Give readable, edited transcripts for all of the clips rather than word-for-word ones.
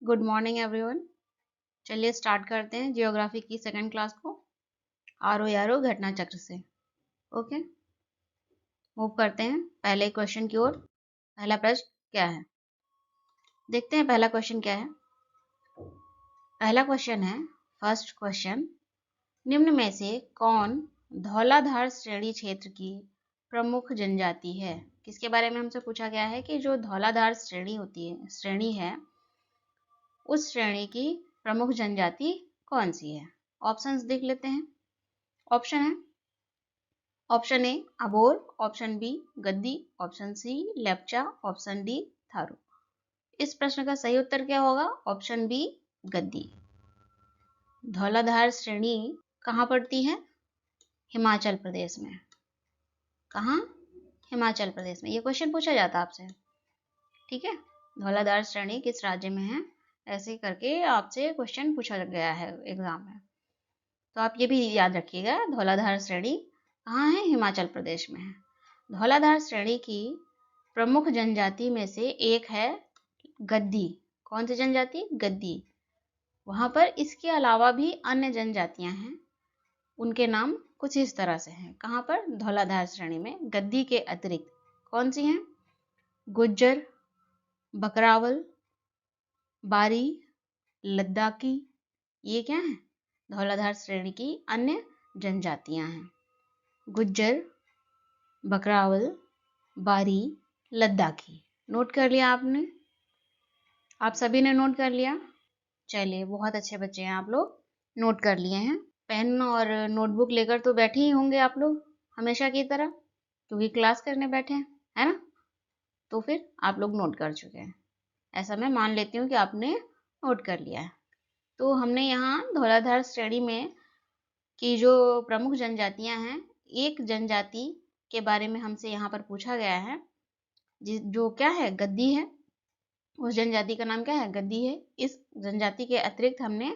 Good morning everyone. चलिए start करते हैं जियोग्राफी की सेकंड क्लास को आरो यारो घटना चक्र से। ओके, मूव करते हैं पहले क्वेश्चन की ओर। पहला प्रश्न क्या है, देखते हैं पहला क्वेश्चन क्या है। पहला क्वेश्चन है, फर्स्ट क्वेश्चन, निम्न में से कौन धौलाधार श्रेणी क्षेत्र की प्रमुख जनजाति है। किसके बारे में हमसे पूछा गया है कि जो धौलाधार श्रेणी है उस श्रेणी की प्रमुख जनजाति कौन सी है। ऑप्शंस देख लेते हैं। ऑप्शन है, option A Abor, option B Gaddi, option C Lepcha, option D Tharu. इस प्रश्न का सही उत्तर क्या होगा? ऑप्शन बी गद्दी। धौलाधार श्रेणी कहाँ पड़ती है? हिमाचल प्रदेश में। कहाँ? हिमाचल प्रदेश में। ये क्वेश्चन पूछा जाता है आपसे, ठीक है। धौलाधार श्रेणी किस राज्य में है, ऐसे करके आपसे क्वेश्चन पूछा गया है एग्जाम में। तो आप ये भी याद रखिएगा, धौलाधार श्रेणी कहाँ है? हिमाचल प्रदेश में है। धौलाधार श्रेणी की प्रमुख जनजाति में से एक है गद्दी। कौन सी जनजाति? गद्दी। वहां पर इसके अलावा भी अन्य जनजातियां हैं, उनके नाम कुछ इस तरह से हैं। कहाँ पर? धौलाधार श्रेणी में गद्दी के अतिरिक्त कौन सी हैं? गुज्जर, बकरावल, बारी, लद्दाखी। ये क्या है? धौलाधार श्रेणी की अन्य जनजातियां हैं। गुज्जर, बकरावल, बारी, लद्दाखी। नोट कर लिया आपने? आप सभी ने नोट कर लिया? चलिए, बहुत अच्छे बच्चे हैं आप लोग, नोट कर लिए हैं। पेन और नोटबुक लेकर तो बैठे ही होंगे आप लोग हमेशा की तरह, क्योंकि क्लास करने बैठे हैं, है ना। तो फिर आप लोग नोट कर चुके हैं, ऐसा मैं मान लेती हूँ कि आपने नोट कर लिया है। तो हमने यहाँ धौलाधार श्रेणी में की जो प्रमुख जनजातियां हैं, एक जनजाति के बारे में हमसे यहाँ पर पूछा गया है, जो क्या है? गद्दी है। उस जनजाति का नाम क्या है? गद्दी है। इस जनजाति के अतिरिक्त हमने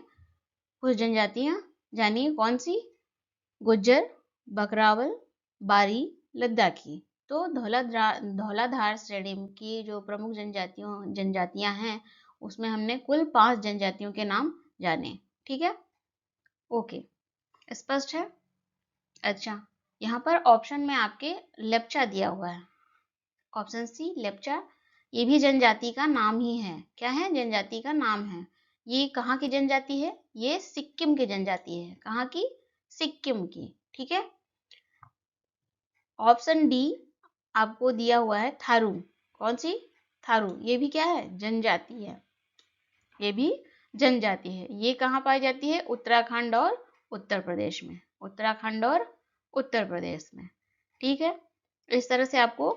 कुछ जनजातियां जानी, कौन सी? गुज्जर, बकरावल, बारी, लद्दाखी। तो धौलाधार श्रेणी की जो प्रमुख जनजातियां हैं, उसमें हमने कुल 5 जनजातियों के नाम जाने, ठीक है। ओके, स्पष्ट है? अच्छा, यहाँ पर ऑप्शन में आपके लेप्चा दिया हुआ है, ऑप्शन सी लेप्चा। ये भी जनजाति का नाम ही है। क्या है? जनजाति का नाम है। ये कहाँ की जनजाति है? ये सिक्किम की जनजाति है। कहाँ की? सिक्किम की, ठीक है। ऑप्शन डी आपको दिया हुआ है थारू। कौन सी? थारू। ये भी क्या है? जनजाति है। ये भी जनजाति है। ये कहाँ पाई जाती है? उत्तराखंड और उत्तर प्रदेश में। उत्तराखंड और उत्तर प्रदेश में, ठीक है। इस तरह से आपको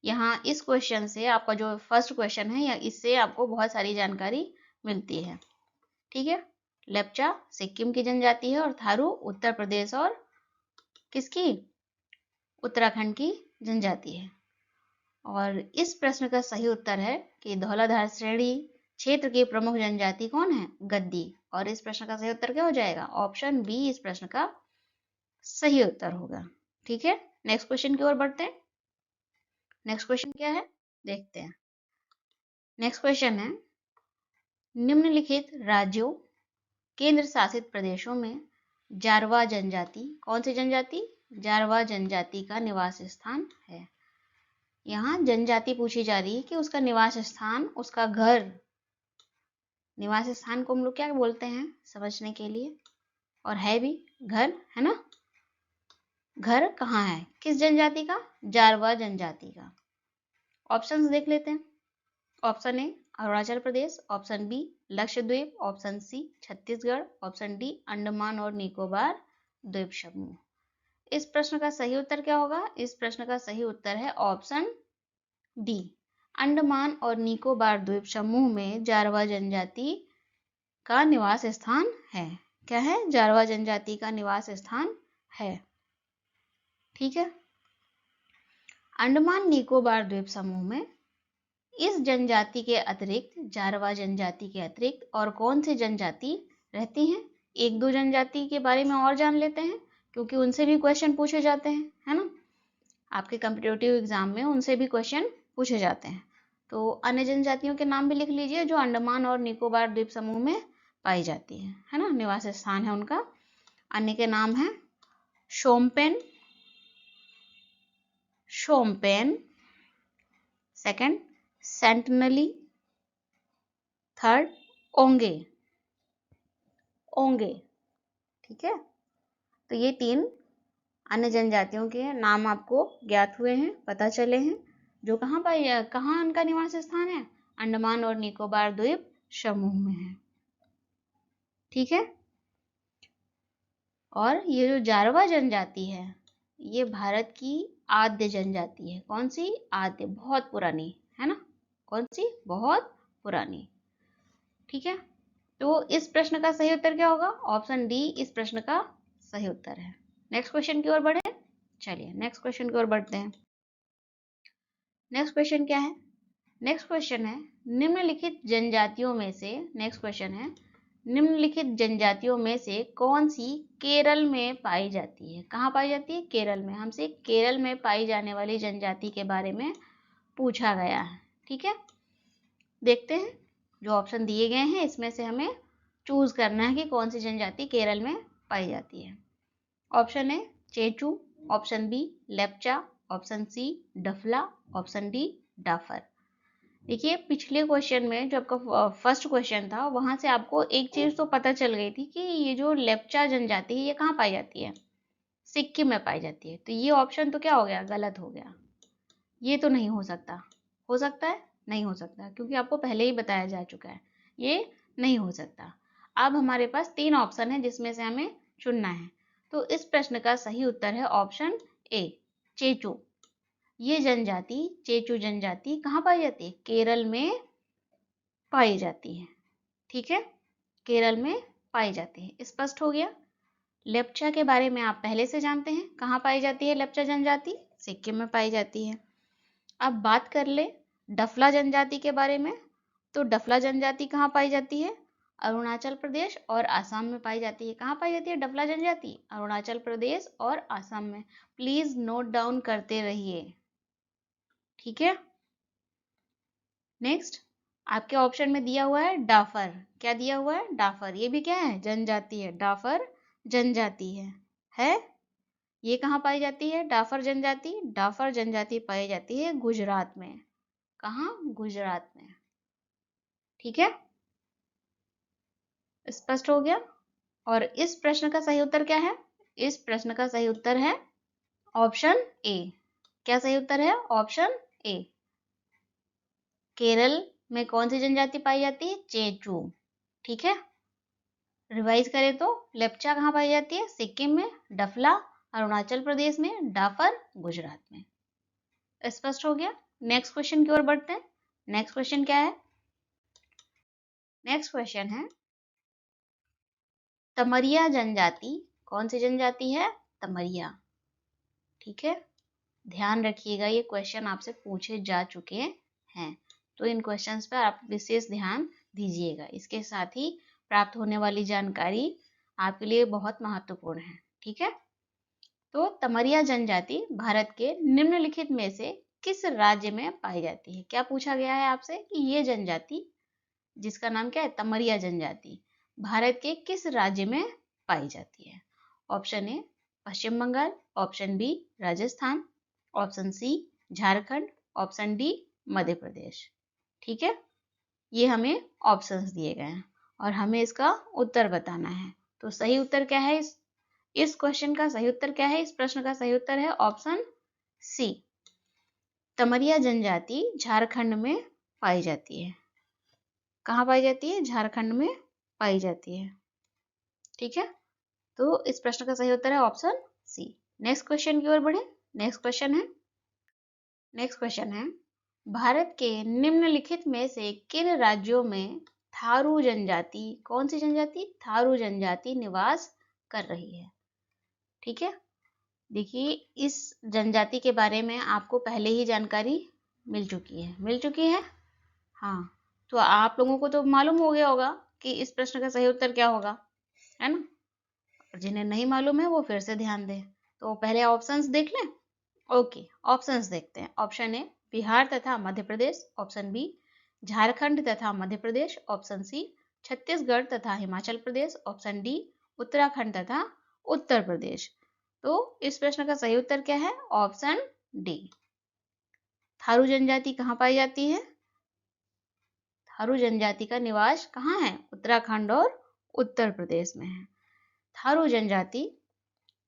यहाँ इस क्वेश्चन से, आपका जो फर्स्ट क्वेश्चन है, या इससे आपको बहुत सारी जानकारी मिलती है, ठीक है। लेप्चा सिक्किम की जनजाति है और थारू उत्तर प्रदेश और किसकी? उत्तराखंड की जनजाति है। और इस प्रश्न का सही उत्तर है कि धौलाधार श्रेणी क्षेत्र की प्रमुख जनजाति कौन है? गद्दी। और इस प्रश्न का सही उत्तर क्या हो जाएगा? ऑप्शन बी इस प्रश्न का सही उत्तर होगा, ठीक है। नेक्स्ट क्वेश्चन की ओर बढ़ते हैं। नेक्स्ट क्वेश्चन क्या है, देखते हैं। नेक्स्ट क्वेश्चन है, निम्नलिखित राज्यों केंद्र शासित प्रदेशों में जारवा जनजाति, कौन सी जनजाति? जारवा जनजाति का निवास स्थान है। यहाँ जनजाति पूछी जा रही है कि उसका निवास स्थान, उसका घर। निवास स्थान को हम लोग क्या बोलते हैं समझने के लिए, और है भी घर, है ना। घर कहाँ है? किस जनजाति का? जारवा जनजाति का। ऑप्शंस देख लेते हैं। Option A Arunachal Pradesh, option B Lakshadweep, option C Chhattisgarh, option D Andaman और निकोबार द्वीप समूह। इस प्रश्न का सही उत्तर क्या होगा? इस प्रश्न का सही उत्तर है ऑप्शन डी, अंडमान और निकोबार द्वीप समूह में जारवा जनजाति का निवास स्थान है। क्या है? जारवा जनजाति का निवास स्थान है, ठीक है। अंडमान निकोबार द्वीप समूह में इस जनजाति के अतिरिक्त, जारवा जनजाति के अतिरिक्त और कौन सी जनजाति रहती हैं? एक दो जनजाति के बारे में और जान लेते हैं, क्योंकि उनसे भी क्वेश्चन पूछे जाते हैं, है ना। आपके कॉम्पिटिटिव एग्जाम में उनसे भी क्वेश्चन पूछे जाते हैं। तो अन्य जनजातियों के नाम भी लिख लीजिए जो अंडमान और निकोबार द्वीप समूह में पाई जाती है ना, निवास स्थान है उनका। अन्य के नाम है शोम्पेन, सेकंड सेंटनली, थर्ड ओंगे, ठीक है। तो ये 3 अन्य जनजातियों के नाम आपको ज्ञात हुए हैं, पता चले हैं, जो कहाँ उनका निवास स्थान है, अंडमान और निकोबार द्वीप समूह में है, ठीक है। और ये जो जारवा जनजाति है, ये भारत की आद्य जनजाति है। कौन सी? आद्य, बहुत पुरानी, है ना, कौन सी? बहुत पुरानी, ठीक है। तो इस प्रश्न का सही उत्तर क्या होगा? ऑप्शन डी इस प्रश्न का सही उत्तर है। नेक्स्ट क्वेश्चन की ओर बढ़े। चलिए नेक्स्ट क्वेश्चन की ओर बढ़ते हैं। नेक्स्ट क्वेश्चन क्या है? नेक्स्ट क्वेश्चन है निम्नलिखित जनजातियों में से, नेक्स्ट क्वेश्चन है निम्नलिखित जनजातियों में से कौन सी केरल में पाई जाती है? कहाँ पाई जाती है? केरल में। हमसे केरल में पाई जाने वाली जनजाति के बारे में पूछा गया है, ठीक है। देखते हैं जो ऑप्शन दिए गए हैं इसमें से हमें चूज करना है कि कौन सी जनजाति केरल में पाई जाती है। ऑप्शन ए चेचू, option B Lepcha, option C Dafla, option D Dafer. देखिए पिछले क्वेश्चन में जो आपका फर्स्ट क्वेश्चन था वहां से आपको एक चीज तो पता चल गई थी कि ये जो लेप्चा जनजाति है ये कहाँ पाई जाती है? सिक्किम में पाई जाती है। तो ये ऑप्शन तो क्या हो गया? गलत हो गया। ये तो नहीं हो सकता। हो सकता है? नहीं हो सकता, क्योंकि आपको पहले ही बताया जा चुका है ये नहीं हो सकता। अब हमारे पास 3 ऑप्शन है जिसमें से हमें चुनना है। तो इस प्रश्न का सही उत्तर है ऑप्शन ए चेचू। ये जनजाति, चेचू जनजाति कहाँ पाई जाती है? केरल में पाई जाती है, ठीक है, केरल में पाई जाती है। स्पष्ट हो गया। लेप्चा के बारे में आप पहले से जानते हैं, कहाँ पाई जाती है लेप्चा जनजाति? सिक्किम में पाई जाती है। अब बात कर ले डफला जनजाति के बारे में। तो डफला जनजाति कहाँ पाई जाती है? अरुणाचल प्रदेश और आसाम में पाई जाती है। कहाँ पाई जाती है डफला जनजाति? अरुणाचल प्रदेश और आसाम में। प्लीज नोट डाउन करते रहिए, ठीक है। नेक्स्ट आपके ऑप्शन में दिया हुआ है डाफर। क्या दिया हुआ है? डाफर। ये भी क्या है? जनजाति है। डाफर जनजाति है। ये कहाँ पाई जाती है डाफर जनजाति? डाफर जनजाति पाई जाती है गुजरात में। कहाँ? गुजरात में, ठीक है। स्पष्ट हो गया। और इस प्रश्न का सही उत्तर क्या है? इस प्रश्न का सही उत्तर है ऑप्शन ए। क्या सही उत्तर है? ऑप्शन ए। केरल में कौन सी जनजाति पाई जाती है? चेचू, ठीक है। रिवाइज करें तो लेप्चा कहाँ पाई जाती है? सिक्किम में। डफला अरुणाचल प्रदेश में। डाफर गुजरात में। स्पष्ट हो गया। नेक्स्ट क्वेश्चन की ओर बढ़ते हैं। नेक्स्ट क्वेश्चन क्या है? नेक्स्ट क्वेश्चन है तमरिया जनजाति। कौन सी जनजाति है? तमरिया, ठीक है। ध्यान रखिएगा ये क्वेश्चन आपसे पूछे जा चुके हैं, तो इन क्वेश्चंस पर आप विशेष ध्यान दीजिएगा। इसके साथ ही प्राप्त होने वाली जानकारी आपके लिए बहुत महत्वपूर्ण है, ठीक है। तो तमरिया जनजाति भारत के निम्नलिखित में से किस राज्य में पाई जाती है? क्या पूछा गया है आपसे कि ये जनजाति जिसका नाम क्या है? तमरिया जनजाति भारत के किस राज्य में पाई जाती है? Option A Paschim Bangal, option B Rajasthan, option C Jharkhand, option D Madhya Pradesh, ठीक है। ये हमें ऑप्शंस दिए गए हैं और हमें इसका उत्तर बताना है। तो सही उत्तर क्या है? इस क्वेश्चन का सही उत्तर क्या है? इस प्रश्न का सही उत्तर है ऑप्शन सी। तमरिया जनजाति झारखंड में पाई जाती है। कहाँ पाई जाती है? झारखंड में पाई जाती है, ठीक है। तो इस प्रश्न का सही उत्तर है ऑप्शन सी। नेक्स्ट क्वेश्चन की ओर बढ़े। नेक्स्ट क्वेश्चन है भारत के निम्नलिखित में से किन राज्यों में थारू जनजाति, कौन सी जनजाति? थारू जनजाति निवास कर रही है, ठीक है। देखिए इस जनजाति के बारे में आपको पहले ही जानकारी मिल चुकी है। हाँ, तो आप लोगों को तो मालूम हो गया होगा कि इस प्रश्न का सही उत्तर क्या होगा, है ना। और जिन्हें नहीं मालूम है वो फिर से ध्यान दें। तो पहले ऑप्शंस देख लें। ओके, ऑप्शंस देखते हैं। ऑप्शन ए बिहार तथा मध्य प्रदेश, ऑप्शन बी झारखंड तथा मध्य प्रदेश, ऑप्शन सी छत्तीसगढ़ तथा हिमाचल प्रदेश, ऑप्शन डी उत्तराखंड तथा उत्तर प्रदेश। तो इस प्रश्न का सही उत्तर क्या है? Option D. थारू जनजाति कहाँ पाई जाती है? थारू जनजाति का निवास कहाँ है? उत्तराखंड और उत्तर प्रदेश में है। थारू जनजाति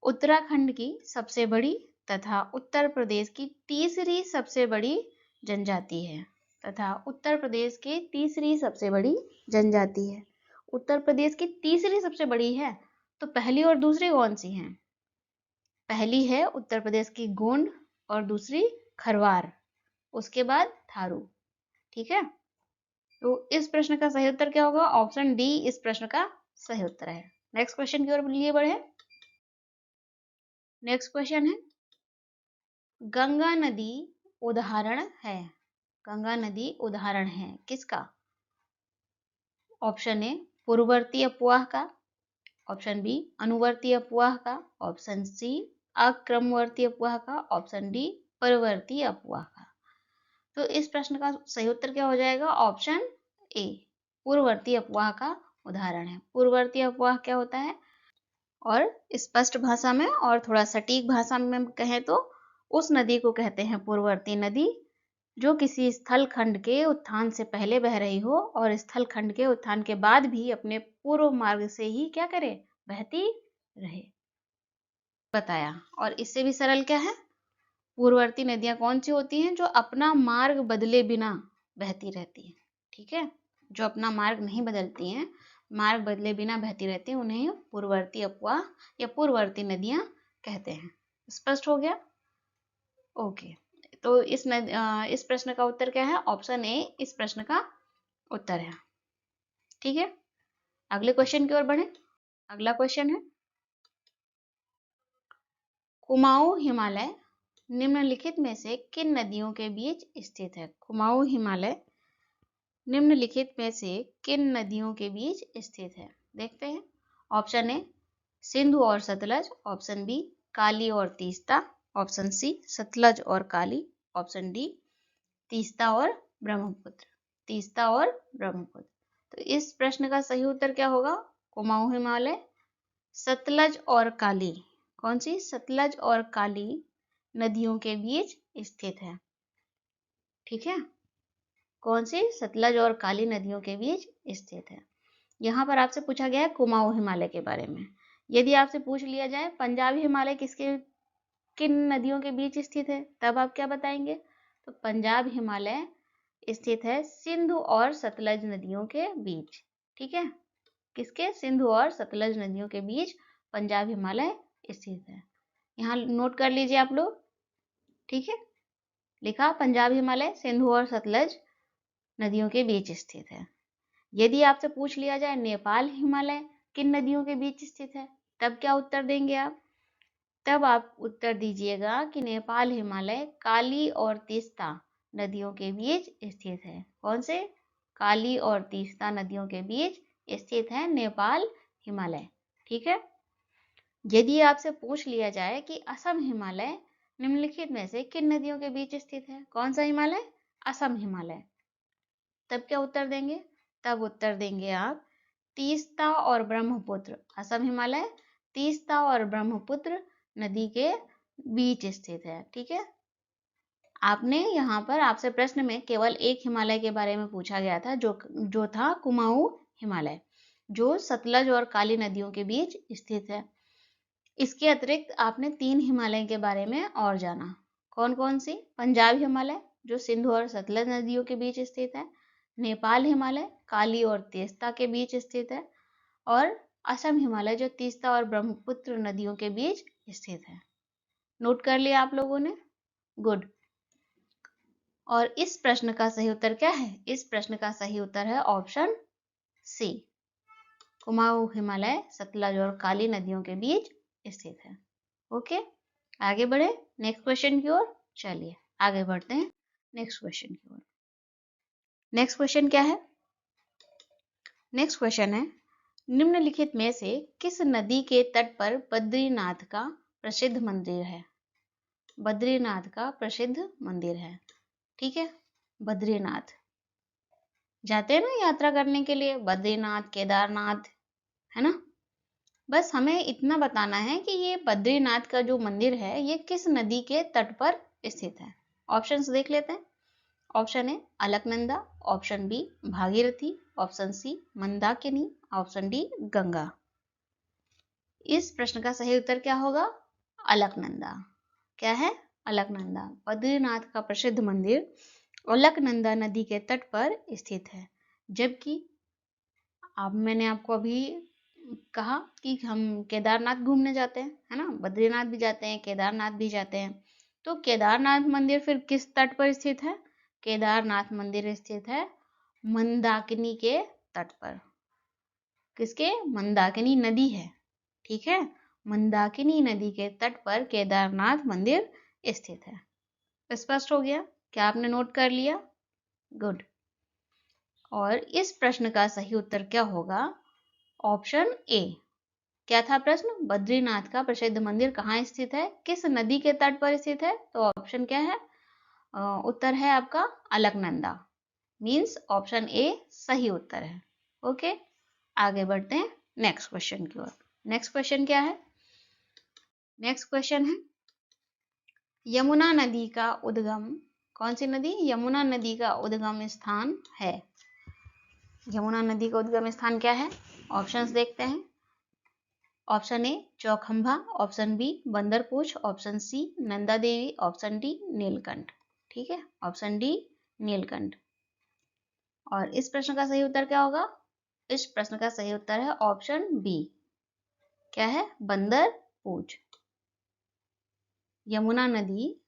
उत्तराखंड की सबसे बड़ी तथा उत्तर प्रदेश की तीसरी सबसे बड़ी जनजाति है तथा उत्तर प्रदेश की तीसरी सबसे बड़ी जनजाति है। उत्तर प्रदेश की तीसरी सबसे बड़ी है, तो पहली और दूसरी कौन सी हैं? पहली है उत्तर प्रदेश की गोंड और दूसरी खरवार, उसके बाद थारू। ठीक है, तो इस प्रश्न का सही उत्तर क्या होगा? ऑप्शन डी इस प्रश्न का सही उत्तर है। नेक्स्ट क्वेश्चन की ओर लिए बढ़े। नेक्स्ट क्वेश्चन है, गंगा नदी उदाहरण है। गंगा नदी उदाहरण है किसका? ऑप्शन ए पूर्ववर्ती अपवाह का, ऑप्शन बी अनुवर्ती अपवाह का, ऑप्शन सी अक्रमवर्ती अपवाह का, ऑप्शन डी परवर्ती अपवाह का। तो इस प्रश्न का सही उत्तर क्या हो जाएगा? ऑप्शन ए पूर्ववर्ती अपवाह का उदाहरण है। पूर्ववर्ती अपवाह क्या होता है? और स्पष्ट भाषा में और थोड़ा सटीक भाषा में कहें तो उस नदी को कहते हैं पूर्ववर्ती नदी जो किसी स्थल खंड के उत्थान से पहले बह रही हो और स्थल खंड के उत्थान के बाद भी अपने पूर्व मार्ग से ही क्या करे? बहती रहे। बताया। और इससे भी सरल क्या है? पूर्ववर्ती नदियां कौन सी होती हैं? जो अपना मार्ग बदले बिना बहती रहती हैं। ठीक है, जो अपना मार्ग नहीं बदलती हैं, मार्ग बदले बिना बहती रहती हैं, उन्हें पूर्ववर्ती अपवाह या पूर्ववर्ती नदियां कहते हैं। स्पष्ट हो गया? ओके, तो इस प्रश्न का उत्तर क्या है? ऑप्शन ए इस प्रश्न का उत्तर है। ठीक है, अगले क्वेश्चन की ओर बढ़े। अगला क्वेश्चन है, कुमाऊं हिमालय निम्नलिखित में से किन नदियों के बीच स्थित है? कुमाऊं हिमालय निम्नलिखित में से किन नदियों के बीच स्थित है? देखते हैं। ऑप्शन ए सिंधु और सतलज, ऑप्शन बी काली और तीस्ता, ऑप्शन सी सतलज और काली, ऑप्शन डी तीस्ता और ब्रह्मपुत्र। तीस्ता और ब्रह्मपुत्र। तो इस प्रश्न का सही उत्तर क्या होगा? कुमाऊं हिमालय सतलज और काली, कौन सी? सतलज और काली नदियों के बीच स्थित है। ठीक है, कौन सी? सतलज और काली नदियों के बीच स्थित है। यहाँ पर आपसे पूछा गया है कुमाऊं हिमालय के बारे में। यदि आपसे पूछ लिया जाए पंजाबी हिमालय किन नदियों के बीच स्थित है, तब आप क्या बताएंगे? तो पंजाब हिमालय स्थित है सिंधु और सतलज नदियों के बीच। ठीक है, किसके? सिंधु और सतलज नदियों के बीच पंजाब हिमालय स्थित है। यहाँ नोट कर लीजिए आप लोग। ठीक है, लिखा पंजाब हिमालय सिंधु और सतलज नदियों के बीच स्थित है। यदि आपसे पूछ लिया जाए नेपाल हिमालय किन नदियों के बीच स्थित है, तब क्या उत्तर देंगे आप? तब आप उत्तर दीजिएगा कि नेपाल हिमालय काली और तीस्ता नदियों के बीच स्थित है। कौन से? काली और तीस्ता नदियों के बीच स्थित है नेपाल हिमालय। ठीक है, यदि आपसे पूछ लिया जाए कि असम हिमालय निम्नलिखित में से किन नदियों के बीच स्थित है, कौन सा हिमालय? असम हिमालय, तब क्या उत्तर देंगे? तब उत्तर देंगे आप तीस्ता और ब्रह्मपुत्र। असम हिमालय तीस्ता और ब्रह्मपुत्र नदी के बीच स्थित है। ठीक है, आपने यहाँ पर आपसे प्रश्न में केवल एक हिमालय के बारे में पूछा गया था जो था कुमाऊं हिमालय, जो सतलज और काली नदियों के बीच स्थित है। इसके अतिरिक्त आपने 3 हिमालय के बारे में और जाना। कौन कौन सी? पंजाब हिमालय जो सिंधु और सतलज नदियों के बीच स्थित है, नेपाल हिमालय काली और तीस्ता के बीच स्थित है, और असम हिमालय जो तीस्ता और ब्रह्मपुत्र नदियों के बीच स्थित है। नोट कर लिया आप लोगों ने? गुड। और इस प्रश्न का सही उत्तर क्या है? इस प्रश्न का सही उत्तर है ऑप्शन सी, कुमाऊं हिमालय सतलज और काली नदियों के बीच स्थित है। ओके, आगे बढ़े नेक्स्ट क्वेश्चन की ओर। चलिए आगे बढ़ते हैं नेक्स्ट क्वेश्चन की ओर। नेक्स्ट क्वेश्चन क्या है? नेक्स्ट क्वेश्चन है, निम्नलिखित में से किस नदी के तट पर बद्रीनाथ का प्रसिद्ध मंदिर है? बद्रीनाथ का प्रसिद्ध मंदिर है। ठीक है, बद्रीनाथ जाते हैं ना यात्रा करने के लिए, बद्रीनाथ, केदारनाथ, है ना। बस हमें इतना बताना है कि ये बद्रीनाथ का जो मंदिर है ये किस नदी के तट पर स्थित है। ऑप्शंस देख लेते हैं। Option A Alaknanda, option B Bhagirathi, option C Mandakini, option D Ganga. इस प्रश्न का सही उत्तर क्या होगा? अलकनंदा। क्या है? अलकनंदा। बद्रीनाथ का प्रसिद्ध मंदिर अलकनंदा नदी के तट पर स्थित है। जबकि अब मैंने आपको अभी कहा कि हम केदारनाथ घूमने जाते हैं, है ना, बद्रीनाथ भी जाते हैं, केदारनाथ भी जाते हैं। तो केदारनाथ मंदिर फिर किस तट पर स्थित है? केदारनाथ मंदिर स्थित है मंदाकिनी के तट पर। किसके? मंदाकिनी नदी है, ठीक है, मंदाकिनी नदी के तट पर केदारनाथ मंदिर स्थित है। स्पष्ट हो गया? क्या आपने नोट कर लिया? गुड। और इस प्रश्न का सही उत्तर क्या होगा? Option A. क्या था प्रश्न? बद्रीनाथ का प्रसिद्ध मंदिर कहाँ स्थित है, किस नदी के तट पर स्थित है? तो ऑप्शन क्या है? उत्तर है आपका अलकनंदा। मीन्स ऑप्शन ए सही उत्तर है। ओके, आगे बढ़ते हैं नेक्स्ट क्वेश्चन की ओर। नेक्स्ट क्वेश्चन क्या है? नेक्स्ट क्वेश्चन है यमुना नदी का उद्गम, कौन सी नदी? यमुना नदी का उद्गम स्थान है। यमुना नदी का उद्गम स्थान क्या है? ऑप्शंस देखते हैं। Option A Chaukhamba, option B Bandarpunch, option C Nanda Devi, option D Neelkanth. ठीक है, ऑप्शन डी नीलकंठ। और इस प्रश्न का सही उत्तर क्या होगा? इस प्रश्न का सही उत्तर है ऑप्शन बी। क्या है? बंदरपूछ। यमुना नदी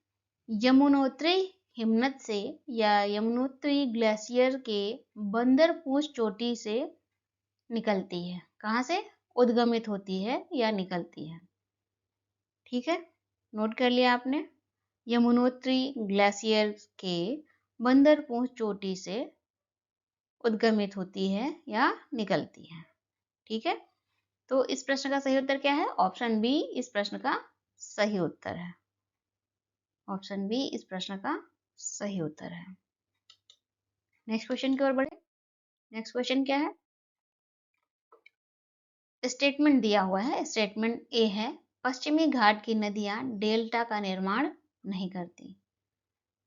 यमुनोत्री हिमनद से या यमुनोत्री ग्लेशियर के बंदरपूछ चोटी से निकलती है। कहाँ से? उद्गमित होती है या निकलती है। ठीक है, नोट कर लिया आपने। यमुनोत्री ग्लेशियर के बंदरपूछ चोटी से उद्गमित होती है या निकलती है। ठीक है, तो इस प्रश्न का सही उत्तर क्या है? ऑप्शन बी इस प्रश्न का सही उत्तर है। ऑप्शन बी इस प्रश्न का सही उत्तर है। नेक्स्ट क्वेश्चन की ओर बढ़े। नेक्स्ट क्वेश्चन क्या है? स्टेटमेंट दिया हुआ है। स्टेटमेंट ए है पश्चिमी घाट की नदियां डेल्टा का निर्माण नहीं करती।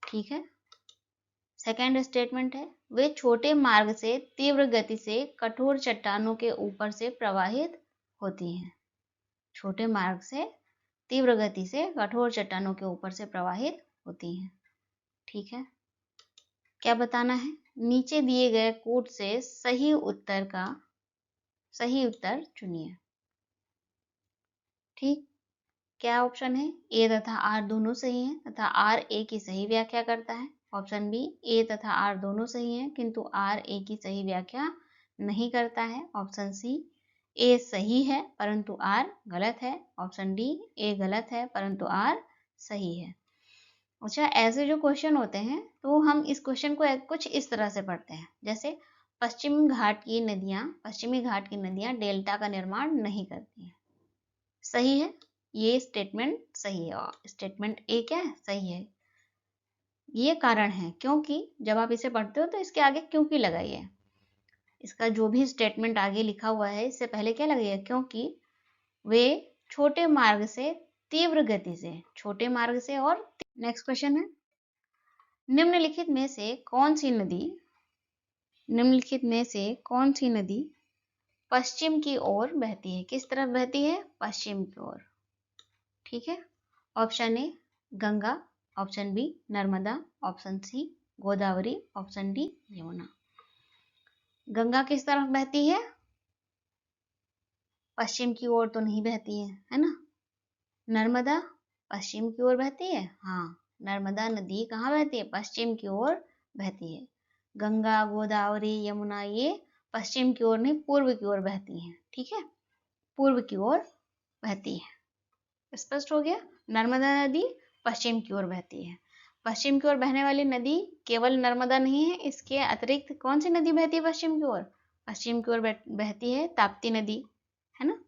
ठीक है। सेकेंड स्टेटमेंट है वे छोटे मार्ग से तीव्र गति से कठोर चट्टानों के ऊपर से प्रवाहित होती हैं। छोटे मार्ग से तीव्र गति से कठोर चट्टानों के ऊपर से प्रवाहित होती हैं। ठीक है, क्या बताना है? नीचे दिए गए कोड से सही उत्तर चुनिए। ठीक, क्या ऑप्शन है? ए तथा आर दोनों सही हैं तथा आर ए की सही व्याख्या करता है। ऑप्शन बी ए तथा आर दोनों सही हैं किंतु आर ए की सही व्याख्या नहीं करता है। ऑप्शन सी ए सही है परंतु आर गलत है। ऑप्शन डी ए गलत है परंतु आर सही है। अच्छा, ऐसे जो क्वेश्चन होते हैं तो हम इस क्वेश्चन को कुछ इस तरह से पढ़ते हैं, जैसे पश्चिमी घाट की नदियां डेल्टा का निर्माण नहीं करती हैं। सही है, ये स्टेटमेंट सही है। स्टेटमेंट ए क्या है? सही है। ये कारण है क्योंकि जब आप इसे पढ़ते हो तो इसके आगे क्योंकि लगाइए। इसका जो भी स्टेटमेंट आगे लिखा हुआ है इससे पहले क्या लगाइए? क्योंकि वे छोटे मार्ग से तीव्र गति से, छोटे मार्ग से। और नेक्स्ट क्वेश्चन है निम्नलिखित में से कौन सी नदी पश्चिम की ओर बहती है? किस तरफ बहती है? पश्चिम की ओर। ठीक है, option A Ganga, option B Narmada, option C Godavari, option D Yamuna. Ganga किस तरफ बहती है? पश्चिम की ओर तो नहीं बहती है ना। नर्मदा पश्चिम की ओर बहती है। हाँ, नर्मदा नदी कहाँ बहती है? पश्चिम की ओर बहती है। गंगा, गोदावरी, यमुना ये पश्चिम की ओर नहीं पूर्व की ओर बहती हैं। ठीक है, पूर्व की ओर बहती है। स्पष्ट हो गया? नर्मदा नदी पश्चिम की ओर बहती है। पश्चिम की ओर बहने वाली नदी केवल नर्मदा नहीं है, इसके अतिरिक्त कौन सी नदी बहती है पश्चिम की ओर? पश्चिम की ओर बहती है ताप्ती नदी, है ना।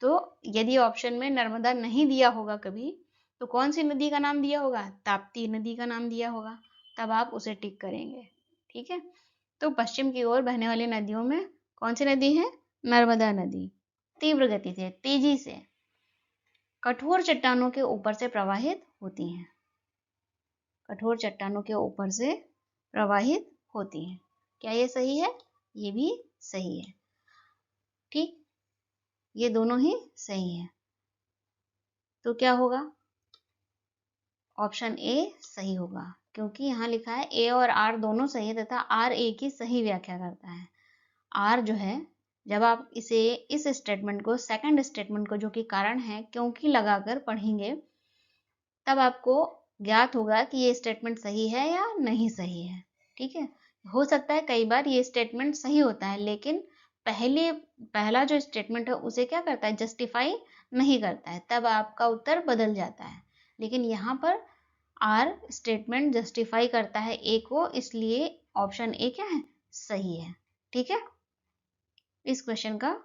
तो यदि ऑप्शन में नर्मदा नहीं दिया होगा कभी तो कौन सी नदी का नाम दिया होगा? ताप्ती नदी का नाम दिया होगा। तब आप उसे टिक करेंगे। ठीक है, तो पश्चिम की ओर बहने वाली नदियों में कौन सी नदी है? नर्मदा नदी। तीव्र गति से, तेजी से कठोर चट्टानों के ऊपर से प्रवाहित होती हैं। कठोर चट्टानों के ऊपर से प्रवाहित होती हैं। क्या ये सही है? ये भी सही है। ठीक, ये दोनों ही सही है। तो क्या होगा? ऑप्शन ए सही होगा, क्योंकि यहाँ लिखा है ए और आर दोनों सही है तथा आर ए की सही व्याख्या करता है। आर जो है, जब आप इसे इस स्टेटमेंट को, सेकंड स्टेटमेंट को जो कि कारण है क्योंकि लगाकर पढ़ेंगे, तब आपको ज्ञात होगा कि ये स्टेटमेंट सही है या नहीं सही है। ठीक है, हो सकता है कई बार ये स्टेटमेंट सही होता है, लेकिन पहला जो स्टेटमेंट है उसे क्या करता है? जस्टिफाई नहीं करता है, तब आपका उत्तर बदल जाता है। लेकिन यहाँ पर आर स्टेटमेंट जस्टिफाई करता है ए को, इसलिए ऑप्शन ए क्या है? सही है। ठीक है, इस क्वेश्चन का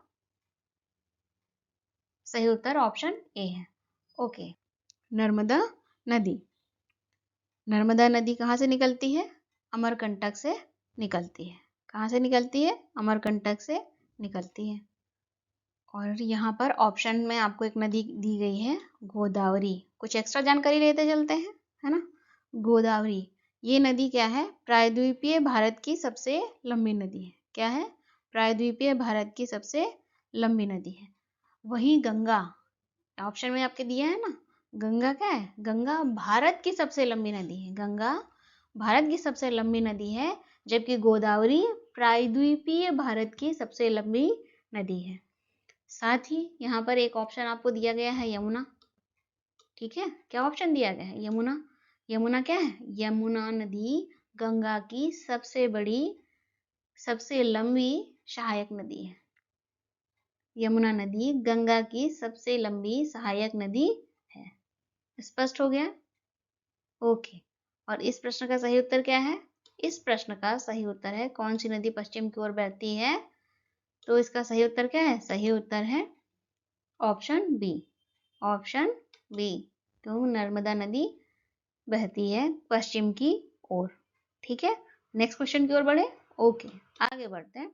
सही उत्तर ऑप्शन ए है। ओके, नर्मदा नदी। नर्मदा नदी कहाँ से निकलती है? अमरकंटक से निकलती है। कहाँ से निकलती है? अमरकंटक से निकलती है। और यहाँ पर ऑप्शन में आपको एक नदी दी गई है, गोदावरी। कुछ एक्स्ट्रा जानकारी लेते चलते हैं, है ना। गोदावरी, ये नदी क्या है? प्रायद्वीपीय भारत की सबसे लंबी नदी है। क्या है? प्रायद्वीपीय भारत की सबसे लंबी नदी है। वही गंगा, ऑप्शन में आपके दिया है ना, गंगा क्या है? गंगा भारत की सबसे लंबी नदी है। गंगा भारत की सबसे लंबी नदी है, जबकि गोदावरी प्रायद्वीपीय भारत की सबसे लंबी नदी है। साथ ही यहाँ पर एक ऑप्शन आपको दिया गया है, यमुना। ठीक है, क्या ऑप्शन दिया गया है? यमुना। यमुना क्या है? यमुना नदी गंगा की सबसे बड़ी, सबसे लंबी सहायक नदी है। यमुना नदी गंगा की सबसे लंबी सहायक नदी है। स्पष्ट हो गया? ओके, और इस प्रश्न का सही उत्तर क्या है? इस प्रश्न का सही उत्तर है, कौन सी नदी पश्चिम की ओर बहती है? तो इसका सही उत्तर क्या है? सही उत्तर है ऑप्शन बी। ऑप्शन बी, तो नर्मदा नदी बहती है पश्चिम की ओर। ठीक है, नेक्स्ट क्वेश्चन की ओर बढ़े। ओके, आगे बढ़ते हैं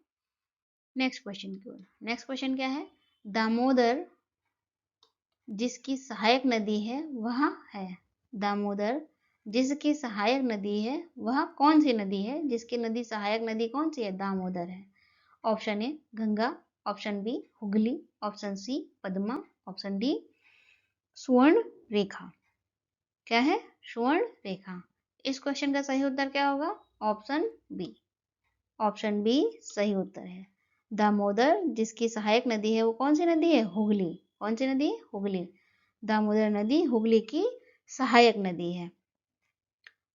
नेक्स्ट क्वेश्चन की ओर। नेक्स्ट क्वेश्चन क्या है? दामोदर जिसकी सहायक नदी है वह है। दामोदर जिसकी सहायक नदी है वह कौन सी नदी है? जिसकी नदी सहायक नदी कौन सी है? दामोदर है। Option A Ganga, option B Hooghly, option C Padma, option D Swarnarekha. क्या है? स्वर्ण रेखा। इस क्वेश्चन का सही उत्तर क्या होगा? Option B. ऑप्शन बी सही उत्तर है। दामोदर जिसकी सहायक नदी है वो कौन सी नदी है? हुगली। कौन सी नदी? हुगली। दामोदर नदी हुगली की सहायक नदी है।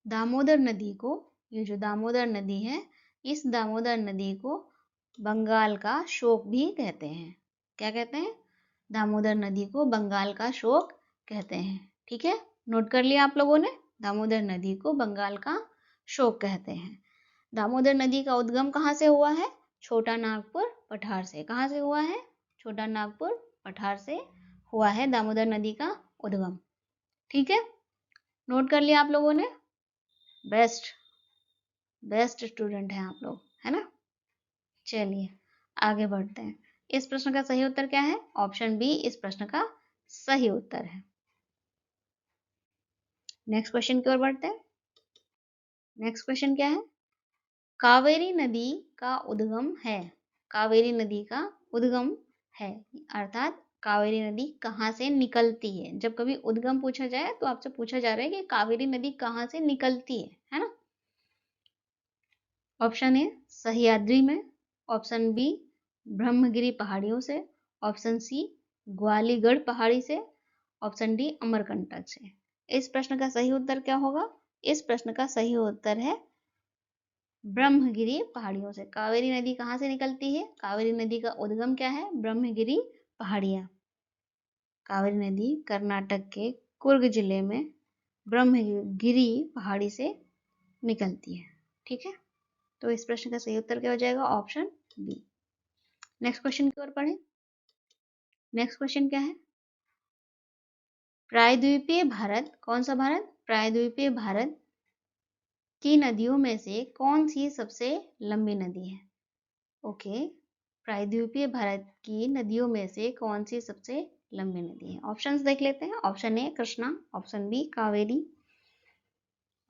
दामोदर नदी को, ये जो दामोदर नदी है, इस दामोदर नदी को बंगाल का शोक भी कहते हैं। क्या कहते हैं? दामोदर नदी को बंगाल का शोक कहते हैं। ठीक है, नोट कर लिया आप लोगों ने? दामोदर नदी को बंगाल का शोक कहते हैं। दामोदर नदी का उद्गम कहाँ से हुआ है? छोटा नागपुर पठार से। कहाँ से हुआ है? छोटा नागपुर पठार से हुआ है दामोदर नदी का उद्गम। ठीक है, नोट कर लिया आप लोगों ने? बेस्ट बेस्ट स्टूडेंट हैं आप लोग, है ना। चलिए आगे बढ़ते हैं। इस प्रश्न का सही उत्तर क्या है? ऑप्शन बी इस प्रश्न का सही उत्तर है। नेक्स्ट क्वेश्चन की ओर बढ़ते हैं। नेक्स्ट क्वेश्चन क्या है? कावेरी नदी का उद्गम है। कावेरी नदी का उद्गम है, अर्थात कावेरी नदी कहाँ से निकलती है। जब कभी उद्गम पूछा जाए तो आपसे पूछा जा रहा है कि कावेरी नदी कहाँ से निकलती है ना। ऑप्शन ए सह्याद्री में, ऑप्शन बी ब्रह्मगिरी पहाड़ियों से, ऑप्शन सी ग्वालीगढ़ पहाड़ी से, ऑप्शन डी अमरकंटक से। इस प्रश्न का सही उत्तर क्या होगा? इस प्रश्न का सही उत्तर है ब्रह्मगिरी पहाड़ियों से। कावेरी नदी कहाँ से निकलती है? कावेरी नदी का उद्गम क्या है? ब्रह्मगिरी पहाड़ियां। कावेरी नदी कर्नाटक के कुर्ग जिले में ब्रह्मगिरी पहाड़ी से निकलती है। ठीक है, तो इस प्रश्न का सही उत्तर क्या हो जाएगा? Option B. नेक्स्ट क्वेश्चन की ओर पढ़ें। नेक्स्ट क्वेश्चन क्या है? प्रायद्वीपीय भारत, कौन सा भारत? प्रायद्वीपीय भारत की नदियों में से कौन सी सबसे लंबी नदी है? ओके, प्रायद्वीपीय भारत की नदियों में से कौन सी सबसे लंबी नदी है? ऑप्शंस देख लेते हैं। Option A Krishna, option B Kaveri,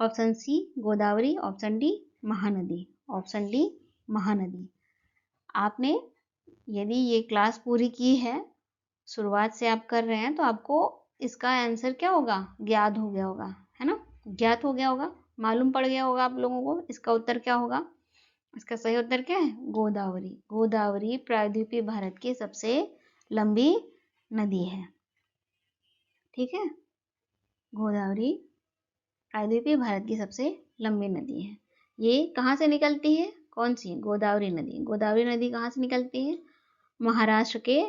option C Godavari, option D Mahanadi. Option D Mahanadi. आपने यदि ये क्लास पूरी की है, शुरुआत से आप कर रहे हैं, तो आपको इसका आंसर क्या होगा? ज्ञात हो गया होगा, है ना? ज्ञात हो गया होगा, मालूम पड़ गया होगा आप लोगों को इसका उत्तर क्या होगा। इसका सही उत्तर क्या है? गोदावरी। गोदावरी प्रायद्वीपीय भारत की सबसे लंबी नदी है। ठीक है, गोदावरी प्रायद्वीपीय भारत की सबसे लंबी नदी है। ये कहाँ से निकलती है? कौन सी? गोदावरी नदी। गोदावरी नदी कहाँ से निकलती है? महाराष्ट्र के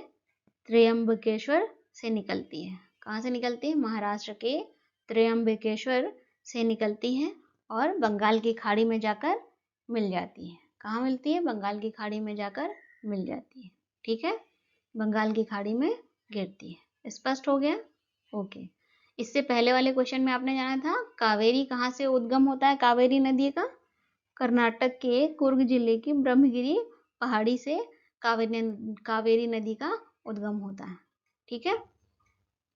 त्र्यंबकेश्वर से निकलती है। कहाँ से निकलती है? महाराष्ट्र के त्र्यंबकेश्वर से निकलती है और बंगाल की खाड़ी में जाकर मिल जाती है। कहाँ मिलती है? बंगाल की खाड़ी में जाकर मिल जाती है। ठीक है, बंगाल की खाड़ी में गिरती है। स्पष्ट हो गया? ओके। इससे पहले वाले क्वेश्चन में आपने जाना था कावेरी कहाँ से उद्गम होता है? कावेरी नदी का कर्नाटक के कुर्ग जिले की ब्रह्मगिरी पहाड़ी से कावेरी नदी का उद्गम होता है। ठीक है,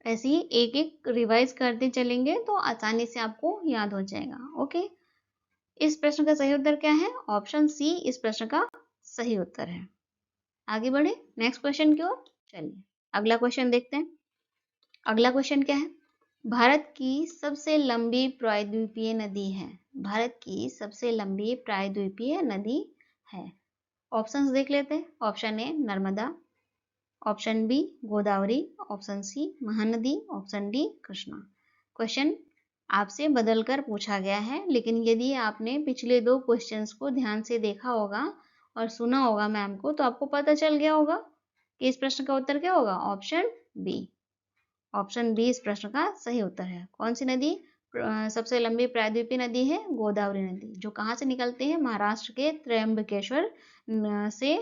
ऐसे ही एक एक रिवाइज करते चलेंगे तो आसानी से आपको याद हो जाएगा। ओके, इस प्रश्न का सही उत्तर क्या है? ऑप्शन सी इस प्रश्न का सही उत्तर है। आगे बढ़े नेक्स्ट क्वेश्चन की ओर। चलिए अगला क्वेश्चन देखते हैं। अगला क्वेश्चन क्या है? भारत की सबसे लंबी प्रायद्वीपीय नदी है। भारत की सबसे लंबी प्रायद्वीपीय नदी है। ऑप्शंस देख लेते हैं। Option A Narmada, option B Godavari, option C Mahanadi, option D Krishna. Question आपसे बदलकर पूछा गया है, लेकिन यदि आपने पिछले दो क्वेश्चंस को ध्यान से देखा होगा और सुना होगा मैम को, तो आपको पता चल गया होगा कि इस प्रश्न का उत्तर क्या होगा। Option B. ऑप्शन बी इस प्रश्न का सही उत्तर है। कौन सी नदी सबसे लंबी प्रायद्वीपीय नदी है? गोदावरी नदी, जो कहाँ से निकलती है? महाराष्ट्र के त्र्यंबकेश्वर से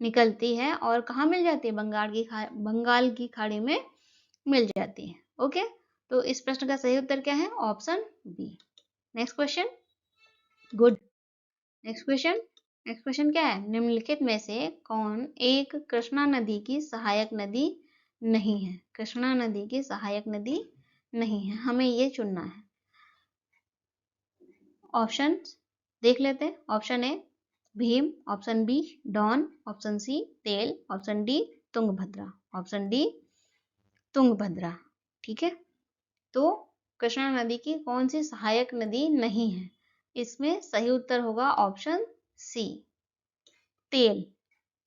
निकलती है और कहाँ मिल जाती है? बंगाल की खाड़ी में मिल जाती है। ओके, तो इस प्रश्न का सही उत्तर क्या है? Option B. Next question. Good. Next question क्या है? निम्नलिखित में से कौन एक कृष्णा नदी की सहायक नदी नहीं है? कृष्णा नदी की सहायक नदी नहीं है, हमें ये चुनना है। ऑप्शन देख लेते हैं। Option A Bhim, option B Don, option C Tel, option D Tungabhadra. Option D Tungabhadra. ठीक है, तो कृष्णा नदी की कौन सी सहायक नदी नहीं है? इसमें सही उत्तर होगा ऑप्शन सी तेल।